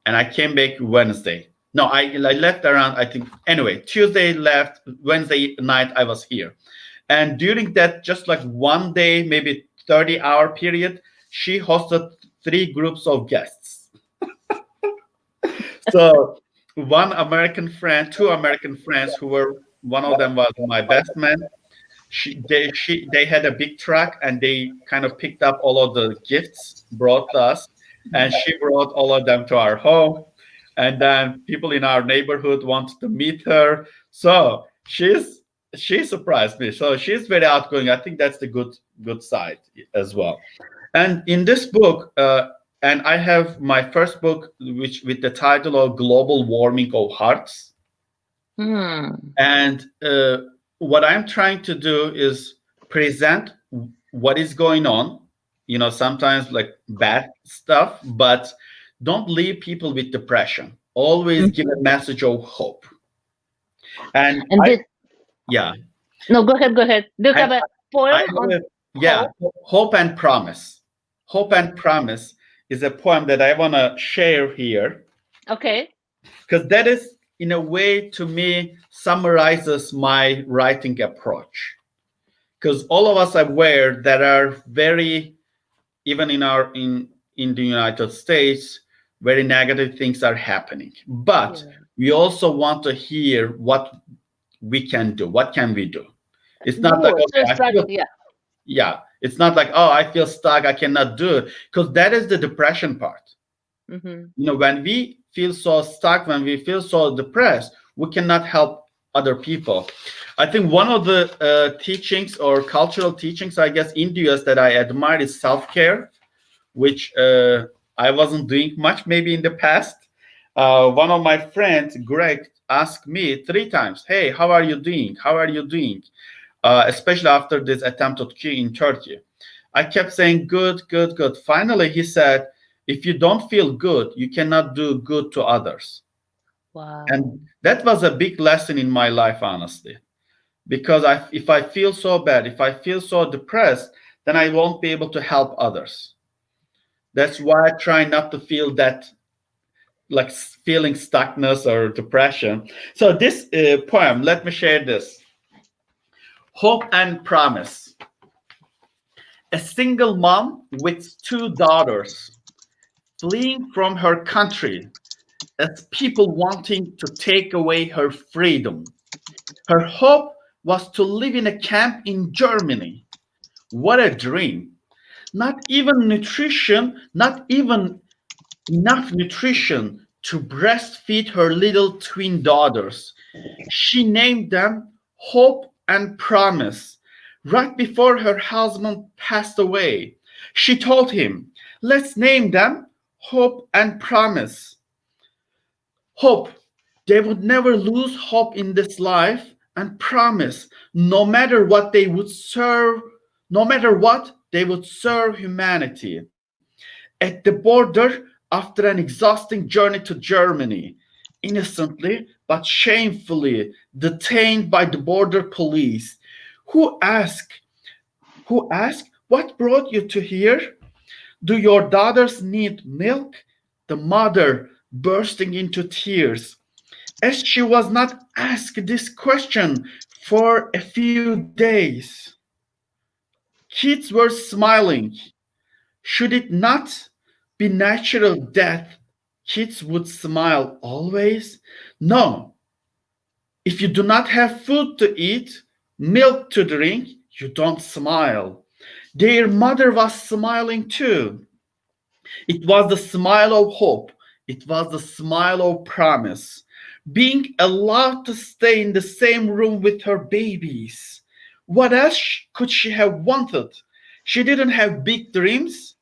and I came back Wednesday. No, I left around, I think, anyway, Tuesday left, Wednesday night I was here. And during that, just like one day, maybe 30-hour period, she hosted 3 groups of guests. So one American friend, 2 American friends one of them was my best man. They had a big truck, and they kind of picked up all of the gifts brought to us, and she brought all of them to our home. And then people in our neighborhood wanted to meet her, so she surprised me. So she's very outgoing. I think that's the good side as well. And in this book, and I have my first book, which with the title of Global Warming of Hearts. And what I'm trying to do is present what is going on, sometimes like bad stuff, but don't leave people with depression. Always give a message of hope. And yeah. No, go ahead. Do you have a poem on Hope and Promise. Hope and Promise is a poem that I want to share here. Okay. Because that is, in a way, to me, summarizes my writing approach. Because all of us are aware that are very, even in the United States, very negative things are happening. But we also want to hear what we can do. What can we do? It's not like, okay, it's not like, oh, I feel stuck, I cannot do it. Because that is the depression part. When we feel so stuck, when we feel so depressed, we cannot help other people. I think one of the teachings or cultural teachings, I guess, in the US that I admire is self-care, which I wasn't doing much maybe in the past. One of my friends, Greg, asked me 3 times, hey, how are you doing? How are you doing? Especially after this attempted coup in Turkey. I kept saying, good, good, good. Finally, he said, if you don't feel good, you cannot do good to others. Wow. And that was a big lesson in my life, honestly. Because if I feel so bad, if I feel so depressed, then I won't be able to help others. That's why I try not to feel that, like feeling stuckness or depression. So this poem, let me share this. Hope and Promise. A single mom with 2 daughters fleeing from her country as people wanting to take away her freedom. Her hope was to live in a camp in Germany. What a dream! Not even nutrition, not even enough nutrition to breastfeed her little twin daughters. She named them Hope and Promise. Right before her husband passed away, she told him, let's name them Hope and Promise. Hope. They would never lose hope in this life and promise no matter what they would serve, no matter what, they would serve humanity. At the border, after an exhausting journey to Germany, innocently but shamefully detained by the border police, who asked, what brought you to here? Do your daughters need milk? The mother bursting into tears as she was not asked this question for a few days. Kids were smiling. Should it not be natural death? Kids would smile always? No. If you do not have food to eat, milk to drink, you don't smile. Their mother was smiling too. It was the smile of hope. It was the smile of promise. Being allowed to stay in the same room with her babies. What else could she have wanted? She didn't have big dreams.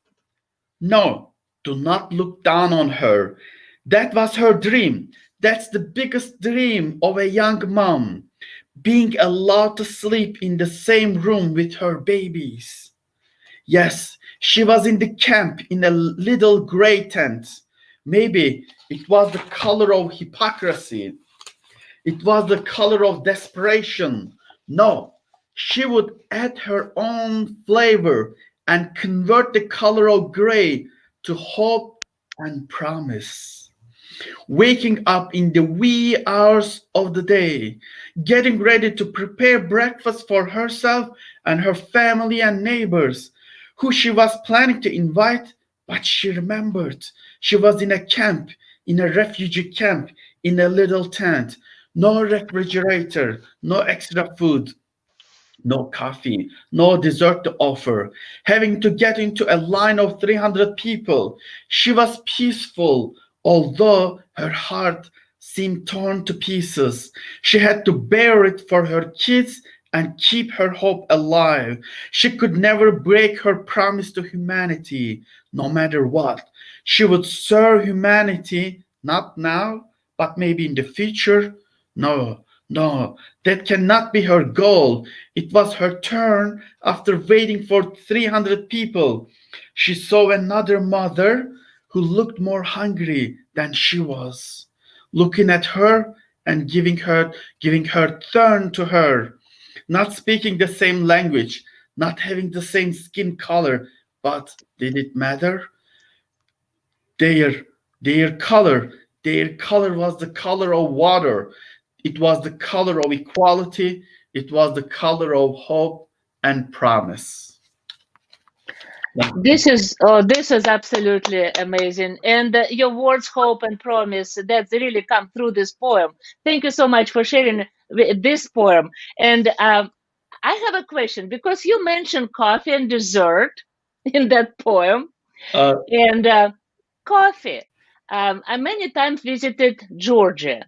No, do not look down on her. That was her dream. That's the biggest dream of a young mom. Being allowed to sleep in the same room with her babies. Yes, she was in the camp in a little gray tent. Maybe it was the color of hypocrisy. It was the color of desperation. No, she would add her own flavor and convert the color of gray to hope and promise. Waking up in the wee hours of the day, getting ready to prepare breakfast for herself and her family and neighbors, who she was planning to invite, but she remembered she was in a camp, in a refugee camp, in a little tent, no refrigerator, no extra food, no coffee, no dessert to offer, having to get into a line of 300 people. She was peaceful, although her heart seemed torn to pieces. She had to bear it for her kids and keep her hope alive. She could never break her promise to humanity, no matter what. She would serve humanity, not now, but maybe in the future. No, no, that cannot be her goal. It was her turn after waiting for 300 people. She saw another mother who looked more hungry than she was, looking at her and giving her turn to her, not speaking the same language, not having the same skin color, but did it matter? Their their color was the color of water. It was the color of equality. It was the color of hope and promise. This is absolutely amazing, and your words, hope and promise, that really come through this poem. Thank you so much for sharing this poem. And I have a question because you mentioned coffee and dessert in that poem, Uh, and coffee. I many times visited Georgia,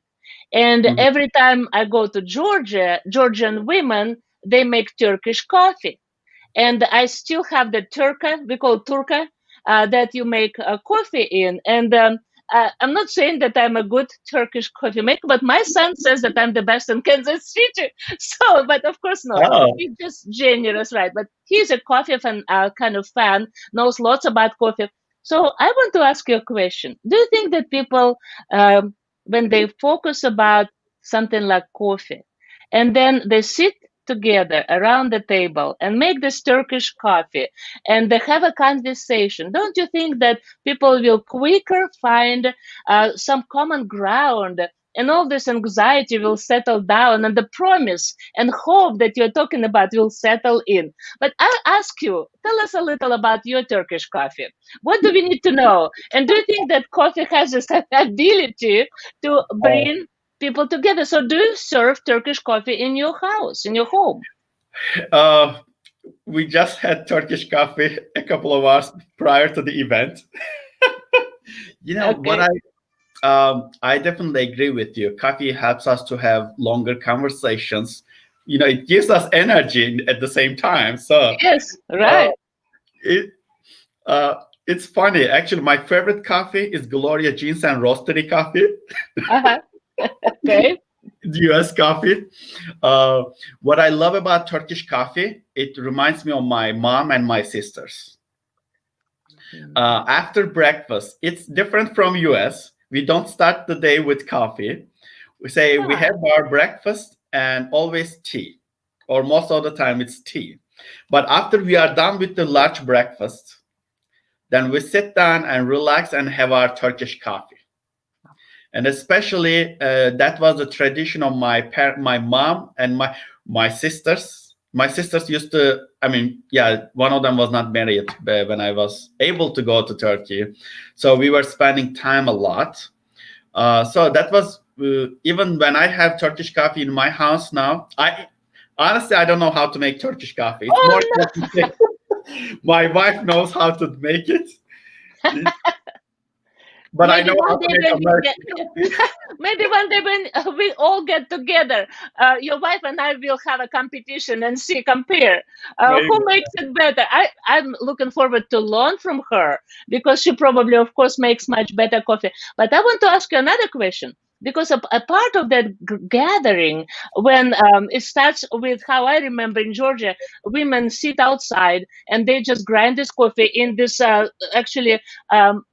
and mhm. every time I go to Georgia, Georgian women, they make Turkish coffee, and I still have the turka, we call turka, that you make coffee in. And I'm not saying that I'm a good Turkish coffee maker, but my son says that I'm the best in Kansas City. So, but of course not. Oh, He's just generous, right? But he's a coffee fan, kind of fan, knows lots about coffee. So I want to ask you a question. Do you think that people, when they focus about something like coffee, and then they sit together around the table and make this Turkish coffee and they have a conversation, don't you think that people will quicker find some common ground and all this anxiety will settle down, and the promise and hope that you're talking about will settle in. But I'll ask you, tell us a little about your Turkish coffee. What do we need to know? And do you think that coffee has this ability to Oh, bring people together? So do you serve Turkish coffee in your house, in your home? uh, we just had Turkish coffee a couple of hours prior to the event. You know what Okay. I definitely agree with you. Coffee helps us to have longer conversations. You know, it gives us energy at the same time. So Yes, uh, right. it it's funny. Actually, my favorite coffee is Gloria Jeans and Roastery coffee, Uh-huh. Okay. US coffee. Uh, what I love about Turkish coffee, it reminds me of my mom and my sisters. After breakfast, it's different from US. We don't start the day with coffee. We say we Ah, have our breakfast and always tea, or most of the time it's tea. But after we are done with the large breakfast, then we sit down and relax and have our Turkish coffee. And especially that was the tradition of my mom and my sisters. My sisters used to. I mean, yeah, one of them was not married when I was able to go to Turkey, so we were spending time a lot. So that was even when I have Turkish coffee in my house now. I honestly I don't know how to make Turkish coffee. It's more oh complicated. My wife knows how to make it, but I Maybe know how one to day make when we get, American coffee. maybe one day when we all get together, your wife and I will have a competition and see, compare Maybe. who makes it better. I'm looking forward to learn from her because she probably, of course, makes much better coffee. But I want to ask you another question. Because a part of that gathering, when it starts with how I remember in Georgia, women sit outside and they just grind this coffee in this actually um,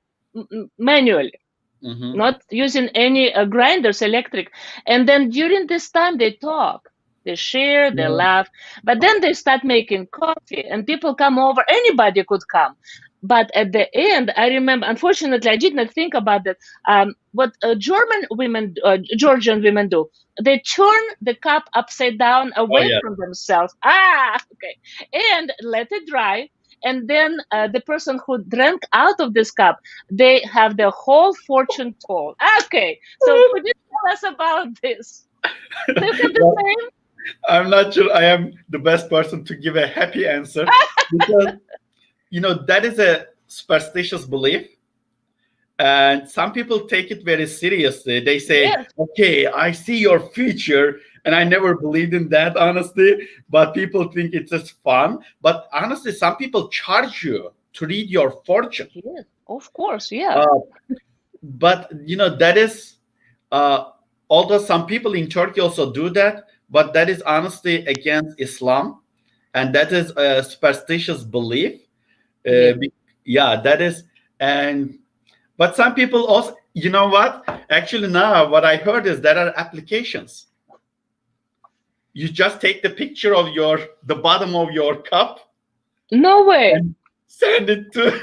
manually, Hmm. not using any grinders, electric. And then during this time, they talk, they share, they Yeah. laugh. But then they start making coffee, and people come over. Anybody could come. But at the end, I remember, unfortunately, I did not think about that. What German women, Georgian women do, they turn the cup upside down Oh away yeah. from themselves. Ah, okay. And let it dry. And then the person who drank out of this cup, they have the whole fortune told. Okay, so could you tell us about this? Do you have the Well, same? I'm not sure I am the best person to give a happy answer because that is a superstitious belief, and some people take it very seriously. They say, Yes, "Okay, I see your future," and I never believed in that honestly. But people think it's just fun. But honestly, some people charge you to read your fortune. yes, of course, yeah. Uh, but that is uh, although some people in Turkey also do that, but that is honestly against Islam, and that is a superstitious belief. Yes. Yeah, that is. And but some people also, you know what, actually now what I heard is there are applications. You just take the picture of the bottom of your cup No way. and send it to.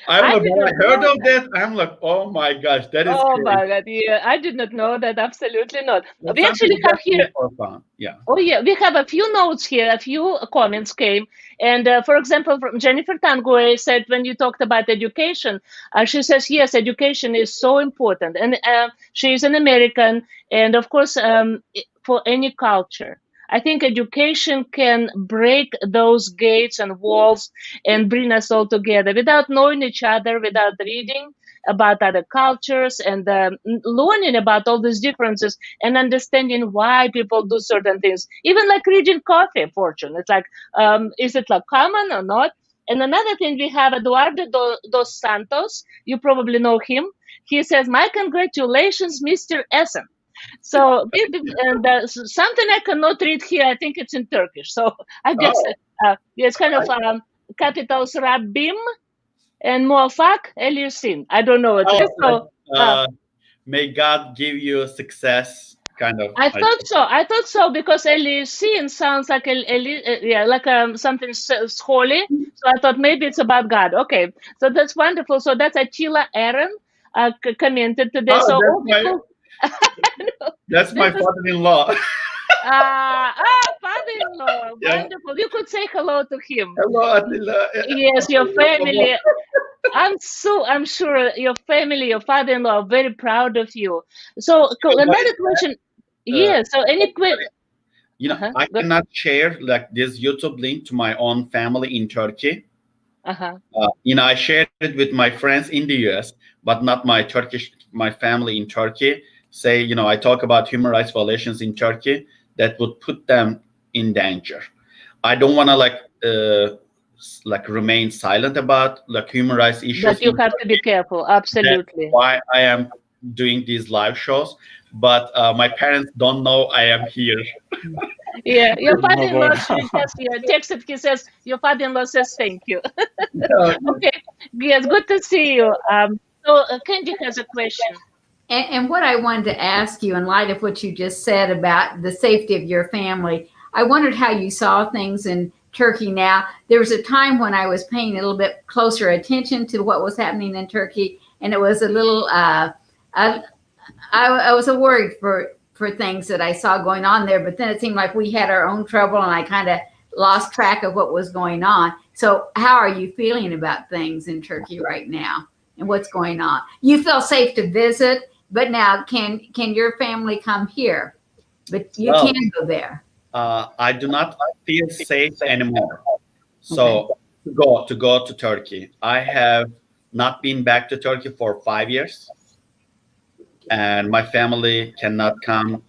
I'm I like, did when I not heard know of that. that, I'm like, oh my gosh, that is Oh crazy. my God, yeah, I did not know that. Absolutely not. But We some actually people have just do here. it for fun. Yeah. Oh yeah, we have a few notes here, a few comments came, and for example, from Jennifer Tanguay said when you talked about education, she says yes, education is so important, and she is an American, and of course, for any culture, I think education can break those gates and walls and bring us all together without knowing each other, without reading about other cultures and learning about all these differences and understanding why people do certain things. Even like reading coffee fortune. It's like, is it like common or not? And another thing, we have Eduardo dos Santos. You probably know him. He says, "My congratulations, Mr. Essen." So, and something I cannot read here. I think it's in Turkish. So I guess Oh, yeah, it's kind of I, capitals Rabbim and Muafak Eliusin. I don't know what it is. oh, like, So may God give you success, kind of. I thought so. I thought so because Elysian sounds like yeah, like something holy. So I thought maybe it's about God. Okay, so that's wonderful. So that's Attila Aaron. commented today. Oh, So all people, that's my this is father-in-law. father-in-law, Yeah. wonderful. You could say hello to him. Hello, Attila. Yes, your family. I'm sure your family, your father-in-law, are very proud of you. So What is another question. uh, Yeah. So any quick. Uh-huh. I Go. cannot share like this YouTube link to my own family in Turkey. Uh-huh. I shared it with my friends in the US, but not my family in Turkey. Say, I talk about human rights violations in Turkey that would put them in danger. I don't want to like remain silent about like human rights issues But you in have to be Turkey. careful. That's Absolutely. why I am doing these live shows. But my parents don't know I am here. Yeah. Your Oh boy. father-in-law just texted. He says your father-in-law says thank you. Okay. Yes. Good to see you. So Kendi has a question. And what I wanted to ask you, in light of what you just said about the safety of your family, I wondered how you saw things in Turkey now. There was a time when I was paying a little bit closer attention to what was happening in Turkey, and it was a little, I, I was worried for things that I saw going on there, but then it seemed like we had our own trouble, and I kind of lost track of what was going on. So, how are you feeling about things in Turkey right now, and what's going on? You feel safe to visit, but now can your family come here? But you Well, can go there. I do not feel safe anymore. Okay. So to go to Turkey, I have not been back to Turkey for 5 years, and my family cannot come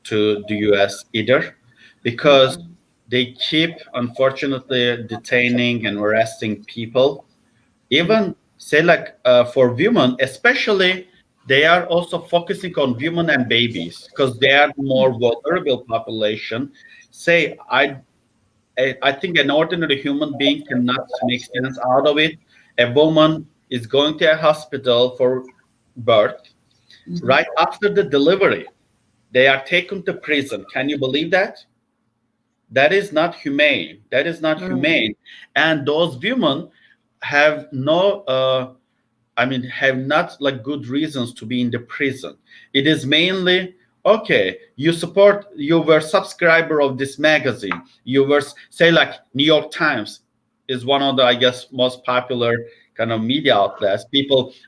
to the US either because Okay. they keep unfortunately detaining and arresting people. Even say like for women, especially they are also focusing on women and babies because they are more vulnerable population. Say I think an ordinary human being cannot make sense out of it. A woman is going to a hospital for birth. Mhm. Right after the delivery, they are taken to prison. Can you believe that? That is not humane. That is not Mm. humane. And those women have no, have not like good reasons to be in the prison. It is mainly okay. You were subscriber of this magazine. You were say like New York Times is one of the I guess most popular kind of media outlets.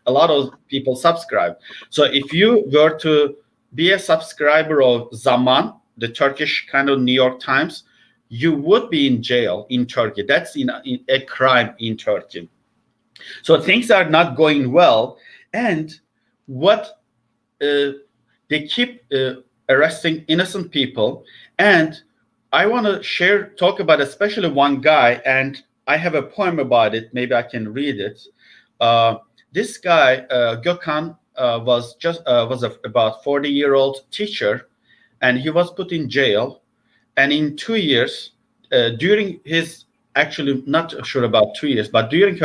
A lot of people subscribe. So if you were to be a subscriber of Zaman, the Turkish kind of New York Times, you would be in jail in Turkey. That's in a crime in Turkey. So things are not going well, and what uh, they keep arresting innocent people. And I want to talk about especially one guy, and I have a poem about it. Maybe I can read it. Uh, this guy, Gökhan, was about 40-year-old teacher, and he was put in jail. And in 2 years, during his actually not sure about 2 years, but during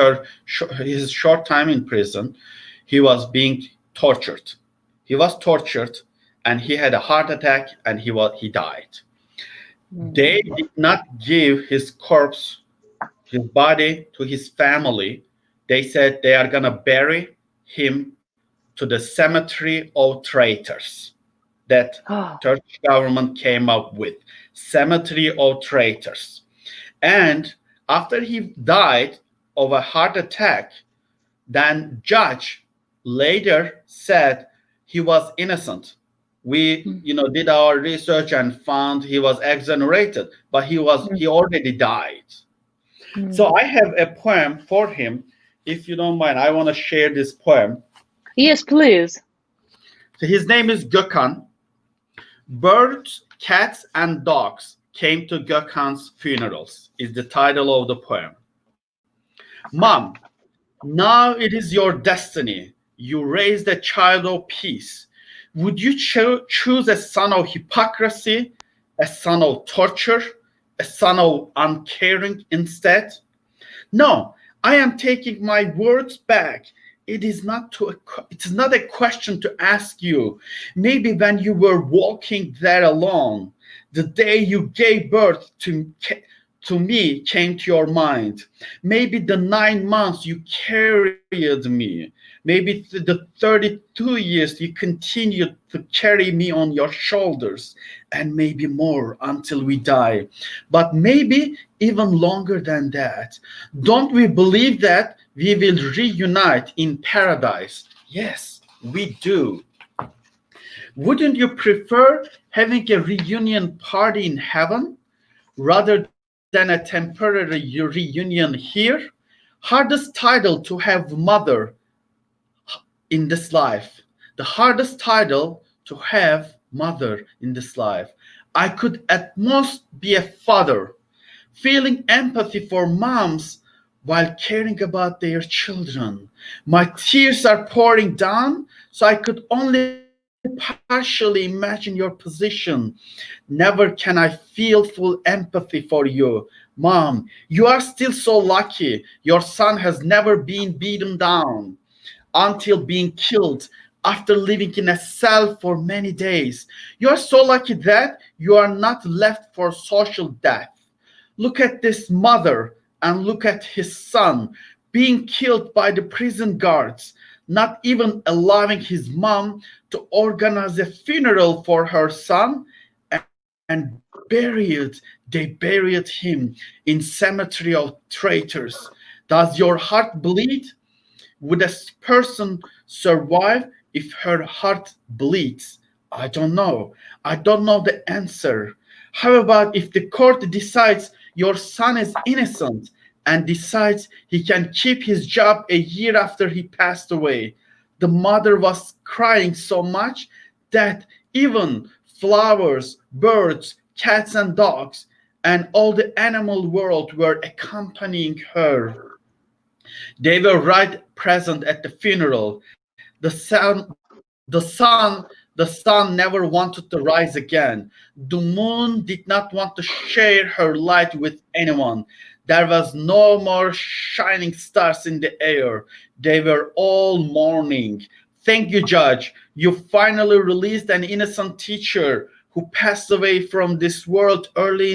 his short time in prison, he was being tortured. He was tortured, and he had a heart attack, and he died. They Mm. did not give his corpse, his body, to his family. They said they are gonna bury him to the cemetery of traitors that Oh. Turkish government came up with, cemetery of traitors. And after he died of a heart attack, then judge later said he was innocent. We, Mm. did our research and found he was exonerated, but he already died. Mm. So I have a poem for him. If you don't mind, I want to share this poem. Yes, please. So his name is Gökhan. Birds, cats, and dogs came to Gökhan's funerals, is the title of the poem. Mom, now it is your destiny. You raised a child of peace. Would you choose a son of hypocrisy, a son of torture, a son of uncaring instead? No, I am taking my words back. It is not a question to ask you. Maybe when you were walking there alone, the day you gave birth to me came to your mind. Maybe the 9 months you carried me. Maybe the 32 years you continued to carry me on your shoulders, and maybe more until we die. But maybe even longer than that. Don't we believe that we will reunite in paradise? Yes, we do. Wouldn't you prefer having a reunion party in heaven rather than a temporary reunion here? Hardest title to have mother in this life. The hardest title to have mother in this life. I could at most be a father, feeling empathy for moms while caring about their children. My tears are pouring down, so I could only partially imagine your position. Never can I feel full empathy for you. Mom, you are still so lucky. Your son has never been beaten down until being killed after living in a cell for many days. You are so lucky that you are not left for social death. Look at this mother and look at his son being killed by the prison guards, not even allowing his mom to organize a funeral for her son, and they buried him in cemetery of traitors. Does your heart bleed? Would a person survive if her heart bleeds? I don't know. I don't know the answer. How about if the court decides your son is innocent and decides he can keep his job a year after he passed away? The mother was crying so much that even flowers, birds, cats, and dogs, and all the animal world were accompanying her. They were right present at the funeral. The sun never wanted to rise again. The moon did not want to share her light with anyone. There was no more shining stars in the air. They were all mourning. Thank you, Judge. You finally released an innocent teacher who passed away from this world early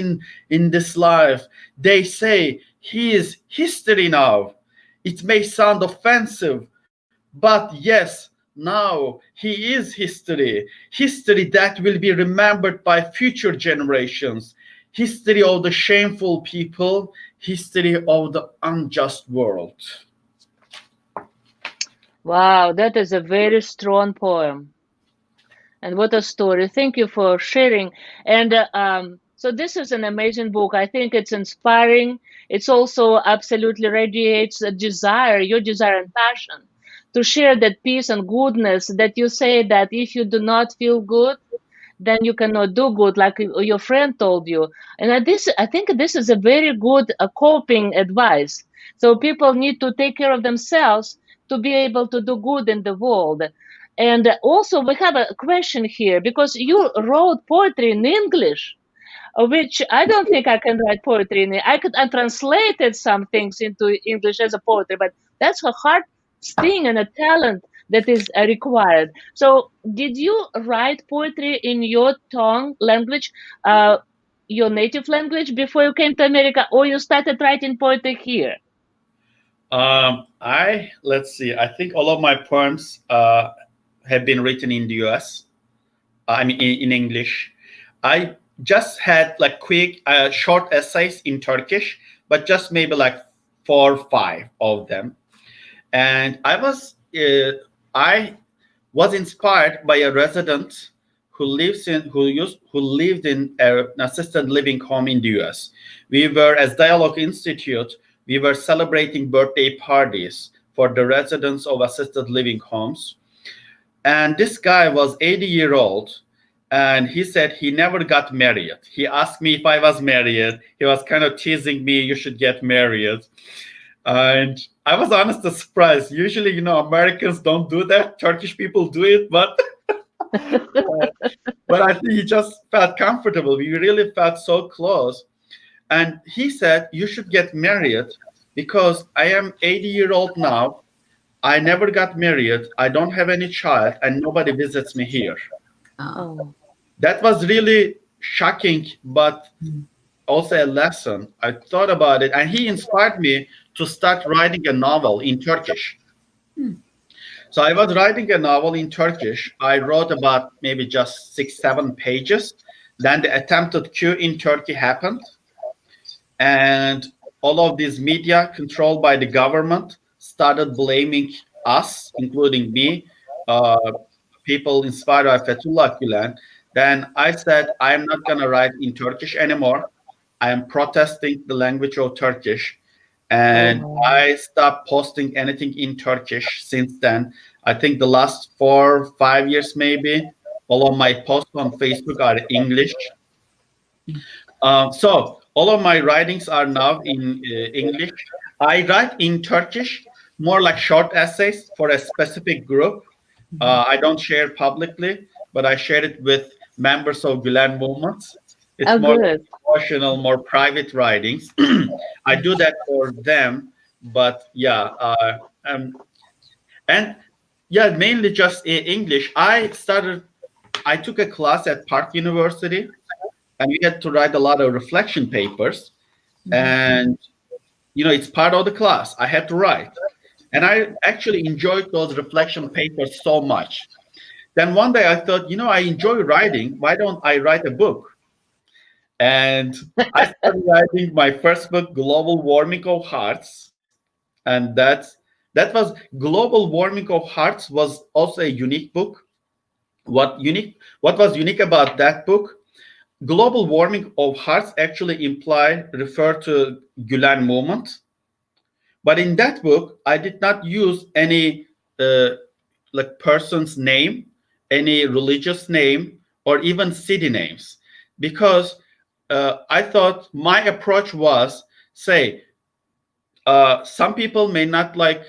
in this life. They say he is history now. It may sound offensive, but yes, now he is history. History that will be remembered by future generations. History of the shameful people. History of the unjust world. Wow, that is a very strong poem. And what a story. Thank you for sharing. And so this is an amazing book. I think it's inspiring. It's also absolutely radiates a desire, your desire and passion to share that peace and goodness that you say that if you do not feel good, then you cannot do good, like your friend told you. And I think this is a very good coping advice. So people need to take care of themselves to be able to do good in the world. And also, we have a question here because you wrote poetry in English, which I don't think I can write poetry in. I could I translated some things into English as a poetry, but that's a hard thing and a talent that is required. So, did you write poetry in your tongue language, uh, your native language, before you came to America, or you started writing poetry here? I let's see. I think all of my poems have been written in the U.S. I mean, in English. I just had like quick, short essays in Turkish, but just maybe like 4 or 5 of them. And I was inspired by a resident who lived in an assisted living home in the U.S. We were, as Dialogue Institute, we were celebrating birthday parties for the residents of assisted living homes. And this guy was 80-year-old, and he said he never got married. He asked me if I was married. He was kind of teasing me, you should get married. And I was honestly surprised. Usually, Americans don't do that. Turkish people do it, but but I think he just felt comfortable. We really felt so close. And he said, you should get married because I am 80-year-old now. I never got married. I don't have any child, and nobody visits me here. Oh, Oh, That was really shocking, but also a lesson. I thought about it, and he inspired me to start writing a novel in Turkish. So I was writing a novel in Turkish. I wrote about maybe just 6, 7 pages. Then the attempted coup in Turkey happened, and all of these media controlled by the government started blaming us, including me, uh, people inspired by Fethullah Gülen. Then I said, I'm not going to write in Turkish anymore. I am protesting the language of Turkish. And Oh, I stopped posting anything in Turkish since then. I think the last 4, 5 years, maybe, all of my posts on Facebook are English. So all of my writings are now in English. I write in Turkish, more like short essays for a specific group. I don't share publicly, but I share it with members of Gülen movements. It's oh, more like good. emotional, more private writings. I do that for them, but yeah, and yeah, mainly just English. I took a class at Park University, and we had to write a lot of reflection papers. And it's part of the class. I had to write, and I actually enjoyed those reflection papers so much. Then one day I thought, I enjoy writing. Why don't I write a book? And I started writing my first book, Global Warming of Hearts, and that was Global Warming of Hearts was also a unique book. What was unique about that book? Global warming of hearts actually refer to Gülen movement. But in that book, I did not use any uh, like person's name, any religious name, or even city names, because I thought my approach was, say, some people may not like,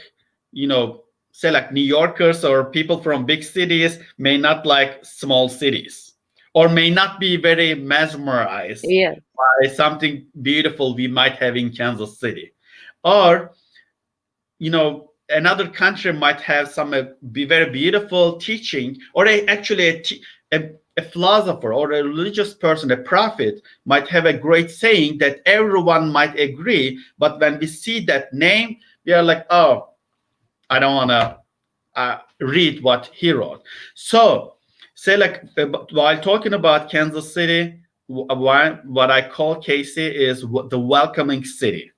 say like New Yorkers or people from big cities may not like small cities, or may not be very mesmerized Yeah. by something beautiful we might have in Kansas City. Or another country might have some be very beautiful teaching, or actually a philosopher or a religious person, a prophet, might have a great saying that everyone might agree, but when we see that name, we are like, oh, I don't want to read what he wrote. So say like while talking about Kansas City, what I call KC is the welcoming city.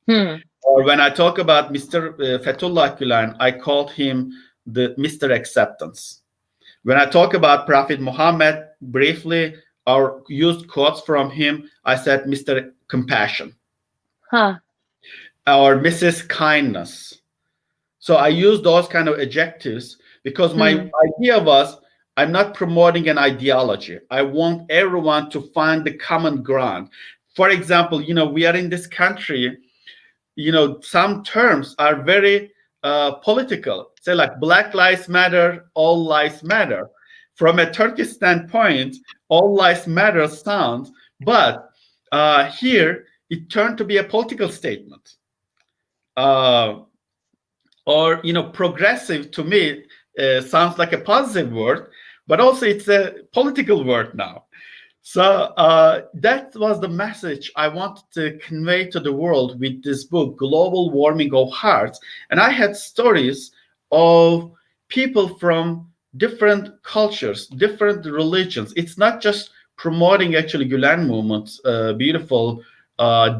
Hmm. Or when I talk about Mr. Fethullah Gülen, I called him the Mr. Acceptance. When I talk about Prophet Muhammad briefly or used quotes from him, I said Mr. Compassion Huh. or Mrs. Kindness. So I use those kind of adjectives because my Hmm. idea was I'm not promoting an ideology. I want everyone to find the common ground. For example, we are in this country, some terms are very political. Say like Black Lives Matter, All Lives Matter. From a Turkish standpoint, All Lives Matter sounds, but here it turned to be a political statement. Uh, or progressive to me sounds like a positive word, but also it's a political word now. So that was the message I wanted to convey to the world with this book, Global Warming of Hearts. And I had stories of people from different cultures, different religions. It's not just promoting actually Gülen movements, beautiful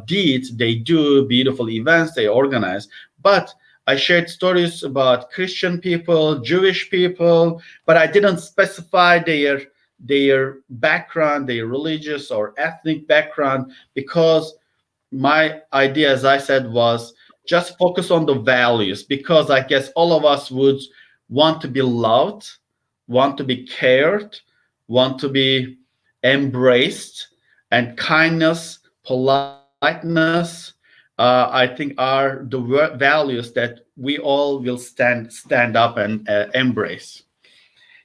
deeds they do, beautiful events they organize, but I shared stories about Christian people, Jewish people, but I didn't specify their background, their religious or ethnic background, because my idea, as I said, was just focus on the values, because I guess all of us would want to be loved, want to be cared, want to be embraced, and kindness, politeness, I think are the values that we all will stand up and embrace.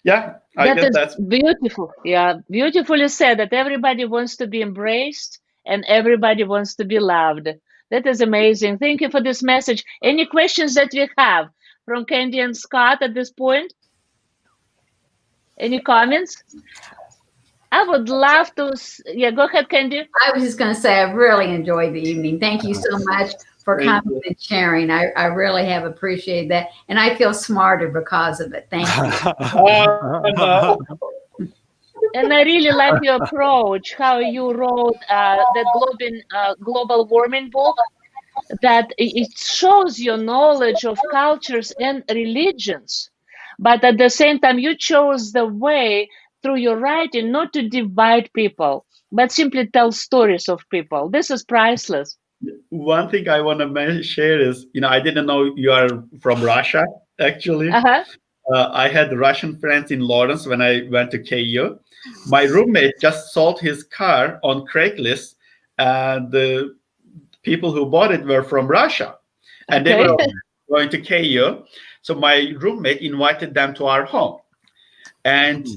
Yeah, I That guess is that's beautiful. Yeah, beautifully said that everybody wants to be embraced and everybody wants to be loved. That is amazing. Thank you for this message. Any questions that we have from Candy and Scott at this point? Any comments? I would love to. Yeah, go ahead, Candy. I was just going to say, I really enjoyed the evening. Thank you so much for Thank coming you. and sharing. I really have appreciated that. And I feel smarter because of it. Thank you. No. And I really like your approach, how you wrote the global warming book, that it shows your knowledge of cultures and religions. But at the same time, you chose the way through your writing not to divide people, but simply tell stories of people. This is priceless. One thing I want to share is, I didn't know you are from Russia, actually. Uh-huh. I had Russian friends in Lawrence when I went to KU. My roommate just sold his car on Craigslist, and the people who bought it were from Russia, and they Okay. were going to KU. So my roommate invited them to our home, and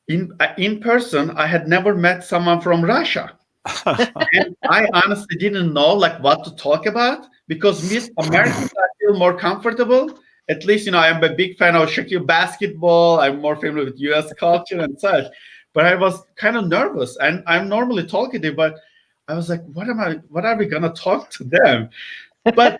in person, I had never met someone from Russia. And I honestly didn't know like what to talk about because with Americans I feel more comfortable. At least I am a big fan of Shaquille basketball. I'm more familiar with U.S. culture and such. But I was kind of nervous, and I'm normally talkative. But I was like, What are we gonna talk to them? But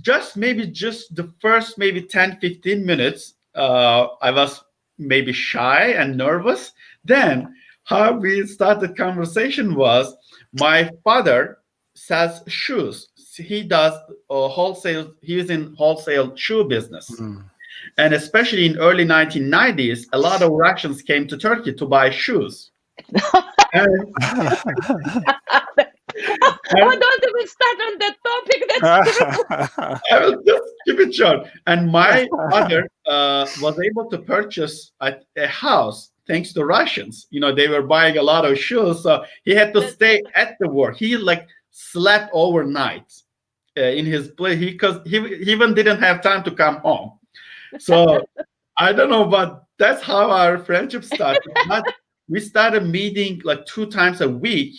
just the first maybe 10, 15 minutes, I was maybe shy and nervous. Then how we started conversation was my father sells shoes. He does wholesale. He is in wholesale shoe business. And especially in early 1990s, a lot of Russians came to Turkey to buy shoes. And, Oh, don't even start on that topic. That's true. I will just keep it short. And my father was able to purchase a house thanks to Russians. They were buying a lot of shoes, so he had to stay at the work. He like slept overnight in his place because he even didn't have time to come home. So I don't know, but that's how our friendship started. But we started meeting like 2 times a week.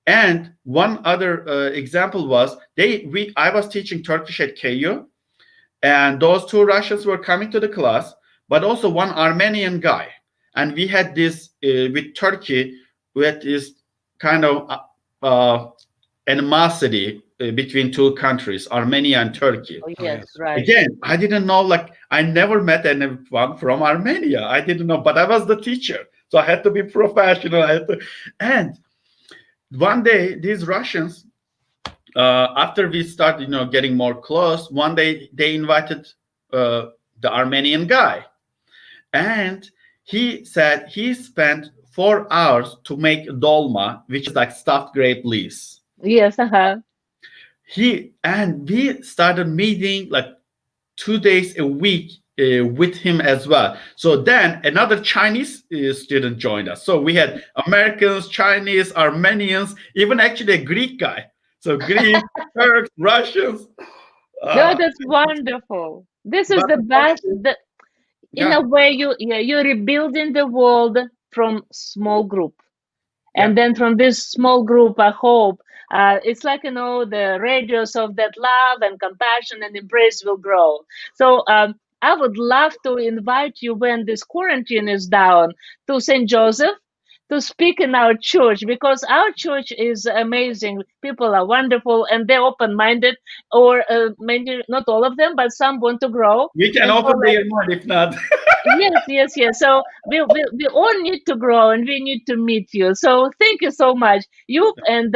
And one other example was I was teaching Turkish at KU, and those 2 Russians were coming to the class, but also one Armenian guy. And we had this with Turkey, with this kind of animosity between 2 countries, Armenia and Turkey. Oh, yes, right. Again, I didn't know, like, I never met anyone from Armenia. I didn't know, but I was the teacher. So I had to be professional. And one day, these Russians, after we started, getting more close, one day they invited the Armenian guy. And he said he spent 4 hours to make dolma, which is like stuffed grape leaves. Yes, uh-huh. We started meeting like 2 days a week with him as well. So then another Chinese student joined us. So we had Americans, Chinese, Armenians, even actually a Greek guy. So Greek, Turks, Russians. No, that's wonderful. This is But the best. In yeah, a way, you're rebuilding the world from small group. yeah. And then from this small group, I hope it's like, the radius of that love and compassion and embrace will grow. So I would love to invite you when this quarantine is down to St. Joseph to speak in our church, because our church is amazing. People are wonderful and they're open-minded, or maybe not all of them, but some want to grow. We can And so, open their mind if not. yes. So we all need to grow and we need to meet you. So thank you so much. And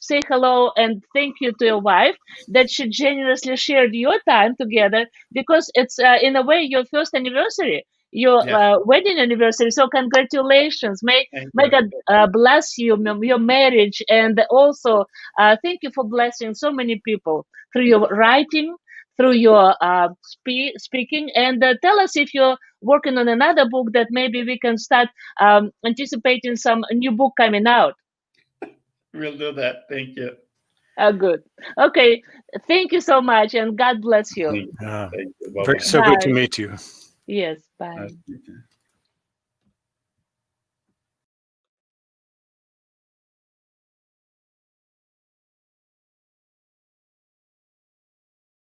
say hello and thank you to your wife that she generously shared your time together, because it's in a way your first anniversary, your Yes, wedding anniversary. So congratulations. May thank may you. God bless you, your marriage, and also thank you for blessing so many people through your writing, through your speaking. And tell us if you're working on another book that maybe we can start anticipating some new book coming out. We'll do that. Thank you. Good. Okay. Thank you so much, and God bless you. Thank you. Thank you. Very, Bye-bye. so good to Bye. meet you. Yes. Nice Bye. to meet you.